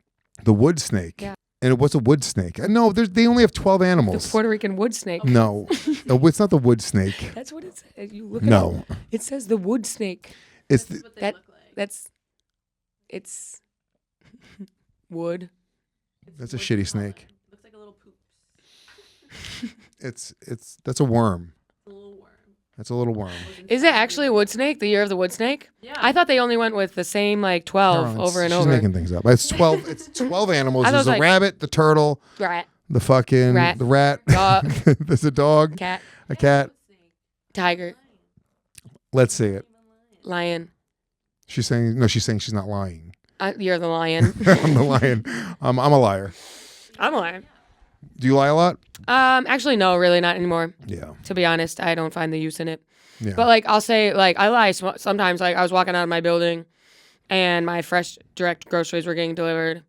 Speaker 2: The wood snake.
Speaker 1: Yeah.
Speaker 2: And what's a wood snake? No, they only have 12
Speaker 1: The
Speaker 2: animals.
Speaker 1: Puerto Rican wood snake.
Speaker 2: No, it's not the wood snake.
Speaker 1: That's what it says. You look it
Speaker 2: No,
Speaker 1: up. It says the wood snake.
Speaker 2: it's
Speaker 4: That's what they
Speaker 1: That
Speaker 4: look like.
Speaker 1: it's wood.
Speaker 2: that's a shitty snake.
Speaker 4: Looks like a little poop.
Speaker 2: That's a worm.
Speaker 4: A little worm.
Speaker 2: That's a little worm.
Speaker 1: Is it actually a wood snake? The year of the wood snake?
Speaker 4: Yeah.
Speaker 1: I thought they only went with the same like 12
Speaker 2: Caroline,
Speaker 1: over and
Speaker 2: she's
Speaker 1: over.
Speaker 2: making things up. It's 12. It's 12 animals.
Speaker 1: I thought
Speaker 2: There's
Speaker 1: it
Speaker 2: a
Speaker 1: was like-
Speaker 2: rabbit, the turtle,
Speaker 1: Rat,
Speaker 2: the fucking
Speaker 1: Rat.
Speaker 2: the rat.
Speaker 1: Dog.
Speaker 2: There's a dog,
Speaker 1: cat,
Speaker 2: a cat.
Speaker 1: tiger,
Speaker 2: Let's see it.
Speaker 1: lion.
Speaker 2: She's saying she's not lying.
Speaker 1: You're the lion.
Speaker 2: I'm the lion. I'm a liar.
Speaker 1: I'm a lion.
Speaker 2: Do you lie a lot?
Speaker 1: Actually, no, really not anymore.
Speaker 2: Yeah.
Speaker 1: To be honest, I don't find the use in it.
Speaker 2: Yeah.
Speaker 1: But like, I'll say like I lie sometimes. Like I was walking out of my building, and my fresh direct groceries were getting delivered,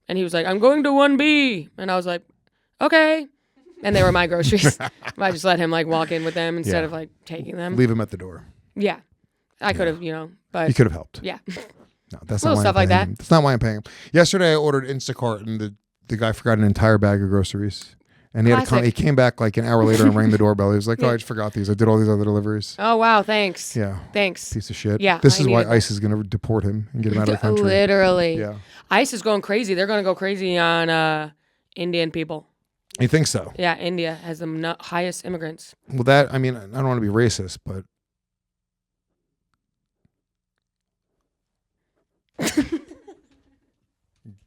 Speaker 1: and he was like, "I'm going to 1B," and I was like, "Okay," and they were my groceries. I just let him like walk in with them instead
Speaker 2: Yeah.
Speaker 1: of like taking them.
Speaker 2: Leave him at the door.
Speaker 1: Yeah, I could have, but
Speaker 2: You could have helped.
Speaker 1: yeah.
Speaker 2: No, that's
Speaker 1: Little
Speaker 2: not why
Speaker 1: stuff
Speaker 2: I'm
Speaker 1: like
Speaker 2: paying
Speaker 1: that.
Speaker 2: him. That's not why I'm paying him. Yesterday I ordered Instacart and the guy forgot an entire bag of groceries. And he had
Speaker 1: Classic.
Speaker 2: he came back like an hour later and rang the doorbell. He was like, "Oh, I just forgot these. I did all these other deliveries."
Speaker 1: Oh wow, thanks.
Speaker 2: Yeah.
Speaker 1: Thanks.
Speaker 2: Piece of shit.
Speaker 1: Yeah,
Speaker 2: This
Speaker 1: I
Speaker 2: is why
Speaker 1: needed that.
Speaker 2: ICE is going to deport him and get him out of the country.
Speaker 1: Literally.
Speaker 2: Yeah.
Speaker 1: ICE is going crazy. They're going to go crazy on Indian people.
Speaker 2: You think so?
Speaker 1: Yeah, India has the highest immigrants.
Speaker 2: Well, that, I mean, I don't want to be racist, but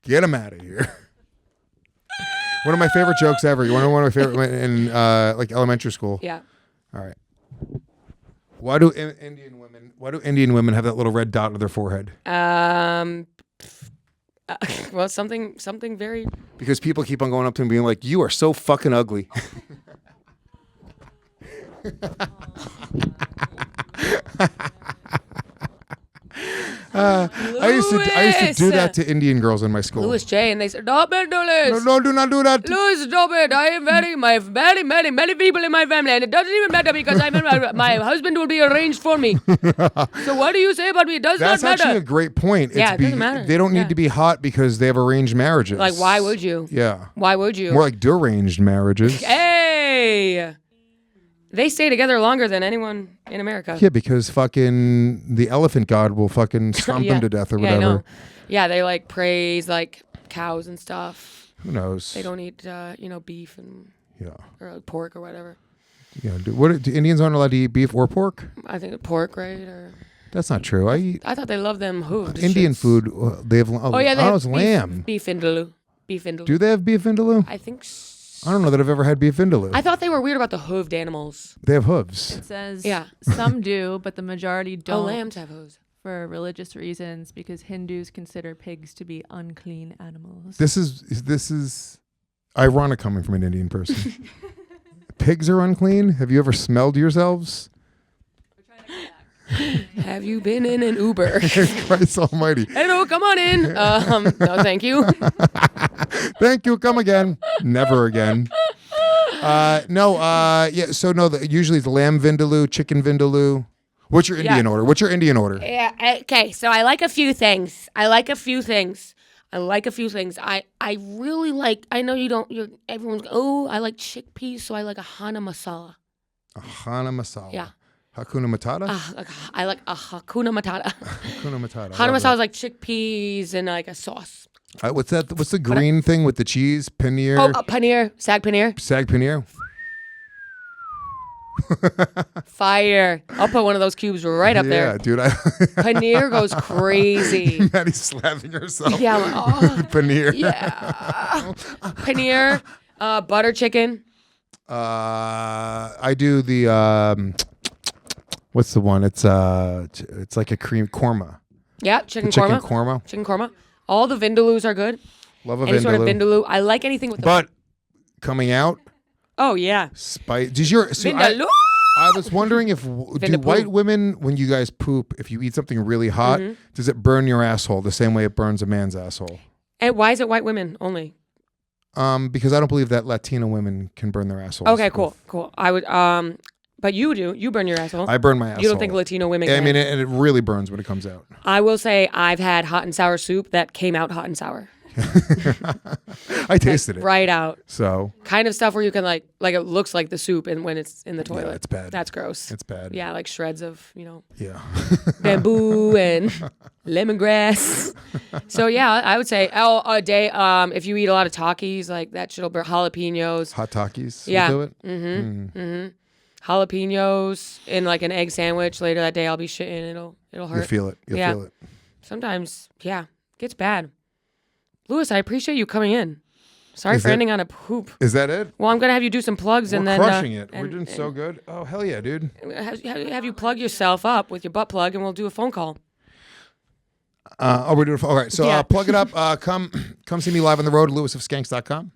Speaker 2: get him out of here. One of my favorite jokes ever. One of my favorite in like elementary school.
Speaker 1: Yeah.
Speaker 2: All right. Why do Indian women have that little red dot on their forehead?
Speaker 1: Well, something very.
Speaker 2: Because people keep on going up to them being like, "You are so fucking ugly." I used to do that to Indian girls in my school.
Speaker 1: Louis J. And they said, "Stop it, Louis.
Speaker 2: No, do not do that.
Speaker 1: Louis, stop it. I have many people in my family, and it doesn't even matter because my husband will be arranged for me. So what do you say about me? It does
Speaker 2: That's
Speaker 1: not matter."
Speaker 2: actually a great point.
Speaker 1: Yeah, it doesn't matter.
Speaker 2: They don't need to be hot because they have arranged marriages.
Speaker 1: Like, why would you?
Speaker 2: Yeah.
Speaker 1: Why would you?
Speaker 2: More like deranged marriages.
Speaker 1: Hey! They stay together longer than anyone in America.
Speaker 2: Yeah, because fucking the elephant god will fucking stomp them to death or whatever.
Speaker 1: I know. Yeah, they like praise like cows and stuff.
Speaker 2: Who knows?
Speaker 1: They don't eat, beef and or like pork or whatever.
Speaker 2: Yeah. Do Indians aren't allowed to eat beef or pork?
Speaker 1: I think pork, right? Or
Speaker 2: That's not true.
Speaker 1: I thought they love them hooves.
Speaker 2: Indian food. They have.
Speaker 1: Oh yeah, they have
Speaker 2: lamb.
Speaker 1: Beef vindaloo. Beef vindaloo.
Speaker 2: Do they have beef vindaloo?
Speaker 1: I think.
Speaker 2: I don't know that I've ever had beef vindaloo.
Speaker 1: I thought they were weird about the hooved animals.
Speaker 2: They have hooves.
Speaker 4: It says
Speaker 1: Yeah.
Speaker 4: some do, but the majority don't.
Speaker 1: Oh, lambs have hooves.
Speaker 4: For religious reasons, because Hindus consider pigs to be unclean animals.
Speaker 2: This is ironic coming from an Indian person. Pigs are unclean. Have you ever smelled yourselves?
Speaker 1: Have you been in an Uber?
Speaker 2: Christ almighty.
Speaker 1: Hello, come on in. No, thank you.
Speaker 2: Thank you. Come again. Never again. Usually it's lamb vindaloo, chicken vindaloo. What's your Indian order? What's your Indian order?
Speaker 1: Yeah. Okay. So I like a few things. I really like. I know you don't. Everyone's. Oh, I like chickpeas. So I like a Hana masala.
Speaker 2: A Hana masala.
Speaker 1: Yeah.
Speaker 2: Hakuna Matata?
Speaker 1: I like a Hakuna Matata.
Speaker 2: Hakuna Matata.
Speaker 1: Hana masala is like chickpeas and like a sauce.
Speaker 2: What's that? What's the green thing with the cheese? Paneer?
Speaker 1: Oh, paneer. Sag paneer.
Speaker 2: Sag paneer?
Speaker 1: Fire. I'll put one of those cubes right up there.
Speaker 2: Yeah, dude.
Speaker 1: Paneer goes crazy.
Speaker 2: Maddie's slapping herself.
Speaker 1: Yeah. I'm like, oh,
Speaker 2: Paneer.
Speaker 1: yeah. Paneer. Butter chicken.
Speaker 2: I do the what's the one? It's like a cream korma.
Speaker 1: Yeah, chicken
Speaker 2: korma.
Speaker 1: Chicken korma. All the vindaloos are good.
Speaker 2: Love a
Speaker 1: Any
Speaker 2: vindaloo.
Speaker 1: sort of vindaloo. I like anything with
Speaker 2: But coming out,
Speaker 1: oh yeah.
Speaker 2: Vindaloo. I was wondering if do white women, when you guys poop, if you eat something really hot, does it burn your asshole the same way it burns a man's asshole?
Speaker 1: And why is it white women only?
Speaker 2: Because I don't believe that Latino women can burn their assholes.
Speaker 1: Okay, cool. I would but you do. You burn your asshole.
Speaker 2: I burn my asshole.
Speaker 1: You don't think Latino women can?
Speaker 2: I mean, and it really burns when it comes out.
Speaker 1: I will say I've had hot and sour soup that came out hot and sour.
Speaker 2: I tasted it.
Speaker 1: Right out.
Speaker 2: So
Speaker 1: kind of stuff where you can like it looks like the soup and when it's in the toilet.
Speaker 2: Yeah, it's bad.
Speaker 1: That's gross.
Speaker 2: It's bad.
Speaker 1: Yeah, like shreds of,
Speaker 2: Yeah.
Speaker 1: bamboo and lemongrass. So yeah, I would say a day if you eat a lot of Takis, like that shit'll burn. Jalapenos.
Speaker 2: Hot Takis.
Speaker 1: Yeah.
Speaker 2: Do it?
Speaker 1: Jalapenos in like an egg sandwich later that day. I'll be shitting. It'll hurt.
Speaker 2: You'll feel it. You'll feel it.
Speaker 1: Sometimes, yeah, it gets bad. Louis, I appreciate you coming in. Sorry for ending on a poop.
Speaker 2: Is that it?
Speaker 1: Well, I'm gonna have you do some plugs
Speaker 2: We're
Speaker 1: and then
Speaker 2: crushing it. We're doing so good. Oh hell yeah, dude.
Speaker 1: Have you plug yourself up with your butt plug and we'll do a phone call.
Speaker 2: We're doing. All right, so
Speaker 1: Yeah.
Speaker 2: plug it up. Come see me live on the road. LouisofSkanks.com.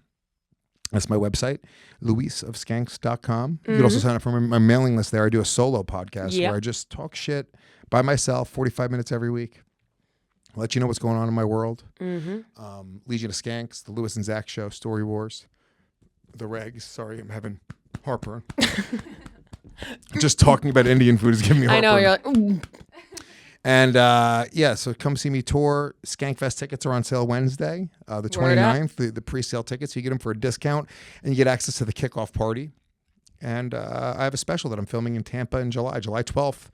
Speaker 2: That's my website. LouisofSkanks.com. You can also sign up for my mailing list there. I do a solo podcast where I just talk shit by myself, 45 minutes every week. Let you know what's going on in my world. Legion of Skanks, the Louis and Zach Show, Story Wars, the Regs. Sorry, I'm having heartburn. Just talking about Indian food is giving me heartburn.
Speaker 1: I know, you're like, ooh.
Speaker 2: And so come see me tour. Skankfest tickets are on sale Wednesday, the 29th, the pre-sale tickets. You get them for a discount and you get access to the kickoff party. And I have a special that I'm filming in Tampa in July 12th.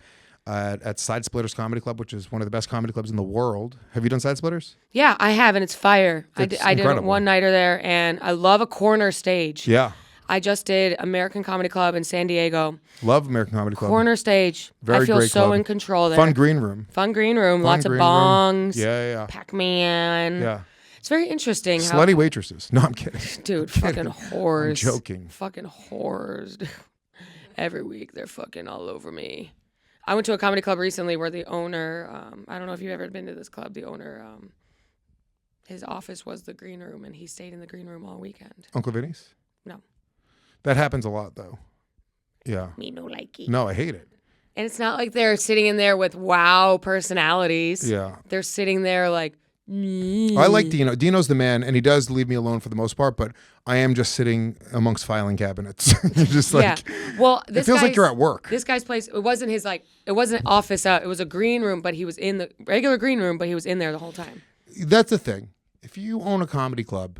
Speaker 2: At Side Splitters Comedy Club, which is one of the best comedy clubs in the world. Have you done Side Splitters?
Speaker 1: Yeah, I have, and it's fire. I did
Speaker 2: incredible.
Speaker 1: one nighter there, and I love a corner stage.
Speaker 2: Yeah.
Speaker 1: I just did American Comedy Club in San Diego.
Speaker 2: Love American Comedy Club.
Speaker 1: Corner stage.
Speaker 2: Very
Speaker 1: I feel
Speaker 2: great
Speaker 1: so
Speaker 2: club.
Speaker 1: in control there.
Speaker 2: Fun green room.
Speaker 1: Lots of bongs.
Speaker 2: Yeah.
Speaker 1: Pac-Man.
Speaker 2: Yeah.
Speaker 1: It's very interesting.
Speaker 2: Slutty waitresses. No, I'm kidding.
Speaker 1: Dude, fucking whores.
Speaker 2: I'm joking.
Speaker 1: Fucking whores. Every week they're fucking all over me. I went to a comedy club recently where the owner, I don't know if you've ever been to this club, the owner, his office was the green room, and he stayed in the green room all weekend.
Speaker 2: Uncle Vinny's?
Speaker 1: No.
Speaker 2: That happens a lot, though. Yeah.
Speaker 1: Me no like it.
Speaker 2: No, I hate it.
Speaker 1: And it's not like they're sitting in there with wow personalities.
Speaker 2: Yeah.
Speaker 1: They're sitting there like,
Speaker 2: I like Dino. Dino's the man, and he does leave me alone for the most part, but I am just sitting amongst filing cabinets. Just like,
Speaker 1: well,
Speaker 2: it feels like you're at work.
Speaker 1: This guy's place, it wasn't an office out. It was a green room, but he was in the regular green room, but he was in there the whole time.
Speaker 2: That's the thing. If you own a comedy club,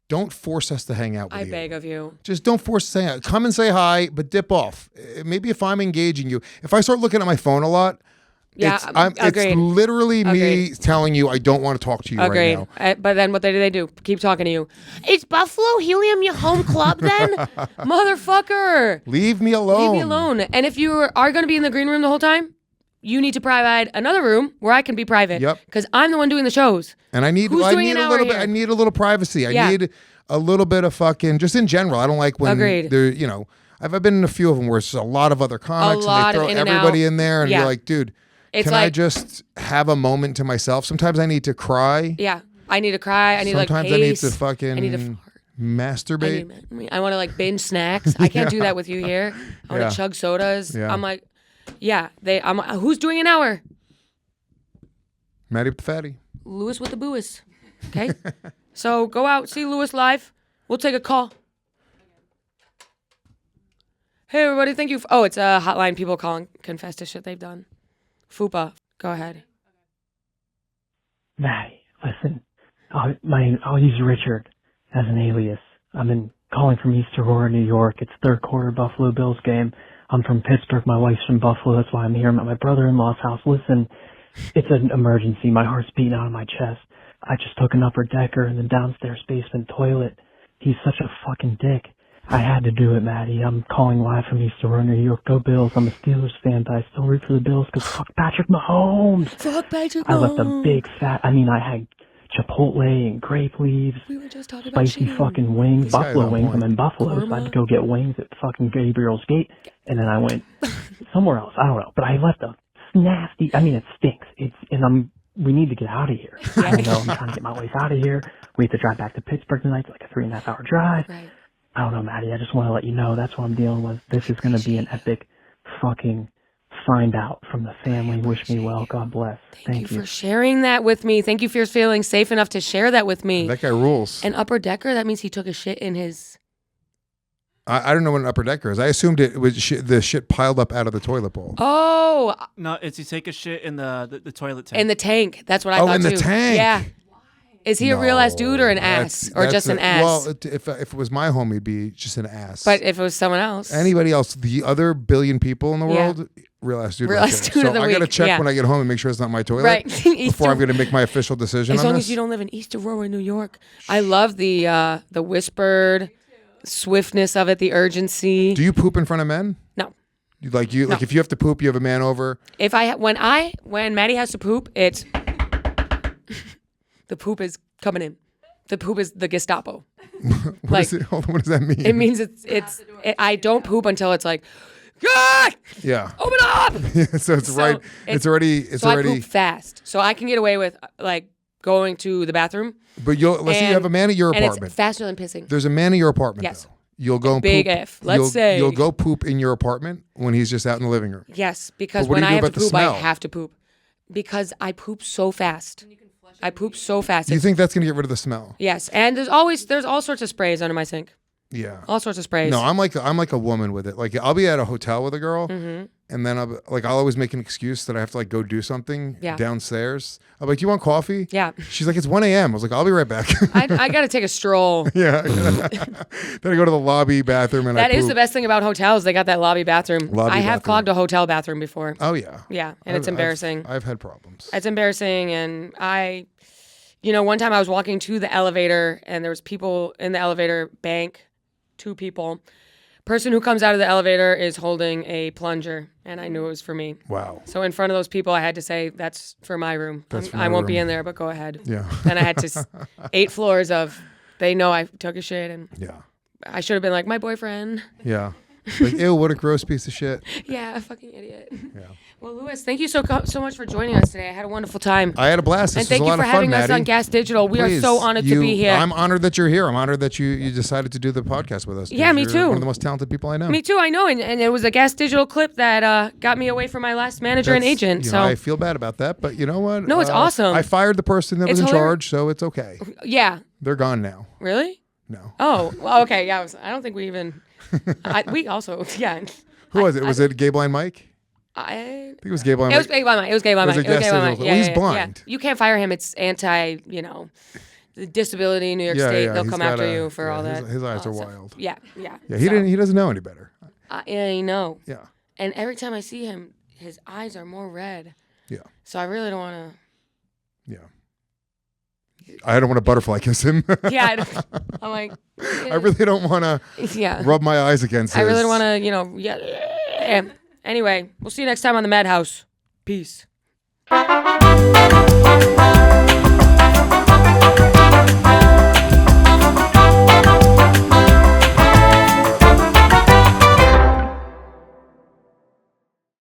Speaker 2: don't force us to hang out with you.
Speaker 1: I beg of you.
Speaker 2: Just don't force us to hang out. Come and say hi, but dip off. Maybe if I'm engaging you, if I start looking at my phone a lot,
Speaker 1: Yeah,
Speaker 2: it's literally me telling you I don't want to talk to you right now.
Speaker 1: But then what do they do? Keep talking to you. Is Buffalo Helium your home club then? Motherfucker.
Speaker 2: Leave me alone.
Speaker 1: Leave me alone. And if you are going to be in the green room the whole time, you need to provide another room where I can be private.
Speaker 2: Yep.
Speaker 1: Because I'm the one doing the shows.
Speaker 2: And I need a little bit. I need a little privacy. I need a little bit of fucking, just in general. I don't like when there, you know, I've been in a few of them where it's a lot of other comics and they throw everybody in there and you're like, dude, can I just have a moment to myself? Sometimes I need to cry.
Speaker 1: Yeah. I need to cry. I need
Speaker 2: Sometimes
Speaker 1: like
Speaker 2: I need to fucking masturbate.
Speaker 1: I want to like binge snacks. I can't do that with you here. I want to chug sodas.
Speaker 2: Yeah.
Speaker 1: I'm like, who's doing an hour?
Speaker 2: Maddy with the fatty.
Speaker 1: Luis with the boois. Okay. So go out, see Luis live. We'll take a call. Hey everybody, thank you. It's a hotline. People calling, confess to shit they've done. FUPA, go ahead.
Speaker 5: Maddy, listen. I'll use Richard as an alias. I'm calling from East Aurora, New York. It's third quarter Buffalo Bills game. I'm from Pittsburgh. My wife's from Buffalo. That's why I'm here. I'm at my brother-in-law's house. Listen, it's an emergency. My heart's beating out of my chest. I just took an upper decker in the downstairs basement toilet. He's such a fucking dick. I had to do it, Maddy. I'm calling live from East Aurora, New York. Go Bills. I'm a Steelers fan, but I still root for the Bills because fuck Patrick Mahomes.
Speaker 1: Fuck Patrick Mahomes.
Speaker 5: I left a big fat, I had Chipotle and grape leaves,
Speaker 1: we were just talking about
Speaker 5: spicy fucking wings, Buffalo wings. I'm in Buffalo, so I had to go get wings at fucking Gabriel's Gate, and then I went somewhere else. I don't know, but I left a nasty. It stinks. We need to get out of here. I don't know. I'm trying to get my wife out of here. We have to drive back to Pittsburgh tonight. It's like a 3.5 hour drive.
Speaker 1: Right.
Speaker 5: I don't know, Maddy. I just want to let you know that's what I'm dealing with. This is going to be an epic fucking find out from the family. Wish me well. God bless.
Speaker 1: Thank you for sharing that with me. Thank you for feeling safe enough to share that with me.
Speaker 2: That guy rules.
Speaker 1: An upper decker? That means he took a shit in his...
Speaker 2: I don't know what an upper decker is. I assumed it was the shit piled up out of the toilet bowl.
Speaker 1: Oh.
Speaker 3: No, it's you take a shit in the toilet tank.
Speaker 1: In the tank. That's what I thought too.
Speaker 2: In the tank.
Speaker 1: Yeah. Is he a real ass dude or an ass? Or just an ass?
Speaker 2: Well, if it was my home, he'd be just an ass.
Speaker 1: But if it was someone else.
Speaker 2: Anybody else, the other billion people in the world, real ass dude.
Speaker 1: Real ass dude of the
Speaker 2: week. So I got to check when I get home and make sure it's not my toilet.
Speaker 1: Right.
Speaker 2: Before I'm going to make my official decision
Speaker 1: as long as you don't live in East Aurora, New York. I love the whispered swiftness of it, the urgency.
Speaker 2: Do you poop in front of men?
Speaker 1: No.
Speaker 2: Like if you have to poop, you have a man over.
Speaker 1: When Maddy has to poop, it's the poop is coming in. The poop is the Gestapo.
Speaker 2: What does that mean?
Speaker 1: It means I don't poop until it's like, God!
Speaker 2: Yeah.
Speaker 1: Open up!
Speaker 2: Yeah, so it's right. It's already.
Speaker 1: I poop fast, so I can get away with like going to the bathroom.
Speaker 2: But let's say you have a man at your apartment.
Speaker 1: And it's faster than pissing.
Speaker 2: There's a man at your apartment.
Speaker 1: Yes.
Speaker 2: Though. You'll go and
Speaker 1: big
Speaker 2: poop.
Speaker 1: F. Let's say
Speaker 2: you'll go poop in your apartment when he's just out in the living room.
Speaker 1: Yes, because when I have to poop, I have to poop because I poop so fast. I poop so fast.
Speaker 2: You think that's gonna get rid of the smell?
Speaker 1: Yes, and there's all sorts of sprays under my sink.
Speaker 2: Yeah,
Speaker 1: all sorts of sprays.
Speaker 2: No, I'm like a woman with it. Like I'll be at a hotel with a girl, and then I'll always make an excuse that I have to like go do something downstairs. I'm like, do you want coffee?
Speaker 1: Yeah.
Speaker 2: She's like, it's 1 a.m. I was like, I'll be right back.
Speaker 1: I gotta take a stroll.
Speaker 2: Yeah. Then I go to the lobby bathroom and
Speaker 1: that is the best thing about hotels. They got that lobby bathroom. I have clogged a hotel bathroom before.
Speaker 2: Oh yeah.
Speaker 1: Yeah, and it's embarrassing.
Speaker 2: I've had problems.
Speaker 1: It's embarrassing, and one time I was walking to the elevator, and there was people in the elevator bank. 2 people. Person who comes out of the elevator is holding a plunger, and I knew it was for me.
Speaker 2: Wow.
Speaker 1: So in front of those people, I had to say, that's for my room. I won't be in there, but go ahead.
Speaker 2: Yeah.
Speaker 1: Then I had to 8 floors of, they know I took a shit, and I should have been like, my boyfriend.
Speaker 2: Yeah. Like, ew, what a gross piece of shit.
Speaker 1: Yeah, a fucking idiot.
Speaker 2: Yeah.
Speaker 1: Well, Luis, thank you so much for joining us today. I had a wonderful time.
Speaker 2: I had a blast. This
Speaker 1: and thank
Speaker 2: was a
Speaker 1: you
Speaker 2: lot
Speaker 1: for
Speaker 2: of fun,
Speaker 1: having us
Speaker 2: Maddie.
Speaker 1: on Gas Digital. We are
Speaker 2: Please,
Speaker 1: so honored to be here.
Speaker 2: I'm honored that you're here. I'm honored that you decided to do the podcast with us.
Speaker 1: Yeah, me
Speaker 2: You're
Speaker 1: too.
Speaker 2: One of the most talented people I know.
Speaker 1: Me too, I know. And it was a Gas Digital clip that got me away from my last manager and agent.
Speaker 2: You
Speaker 1: So
Speaker 2: know, I feel bad about that, but you know what?
Speaker 1: No, it's awesome.
Speaker 2: I fired the person that was in charge, so it's okay.
Speaker 1: Yeah.
Speaker 2: They're gone now.
Speaker 1: Really?
Speaker 2: No.
Speaker 1: Oh, well, okay. Yeah, I don't think we even. We also, yeah.
Speaker 2: Who was it? Was it Gay Blind Mike?
Speaker 1: I
Speaker 2: think it was Gay Blind Mike.
Speaker 1: It was Gay Blind Mike. It was Gay Blind Mike. It was Gay Blind Mike.
Speaker 2: Well, he's blind.
Speaker 1: You can't fire him. It's anti, the disability in New York State. They'll come after you for all that.
Speaker 2: His eyes are wild.
Speaker 1: Yeah.
Speaker 2: Yeah, he doesn't know any better.
Speaker 1: I know.
Speaker 2: Yeah.
Speaker 1: And every time I see him, his eyes are more red.
Speaker 2: Yeah.
Speaker 1: So I really don't want to.
Speaker 2: Yeah. I don't want to butterfly kiss him.
Speaker 1: Yeah. I'm like.
Speaker 2: I really don't want to rub my eyes against his.
Speaker 1: I really want to, yeah. Anyway, we'll see you next time on the Mad House. Peace.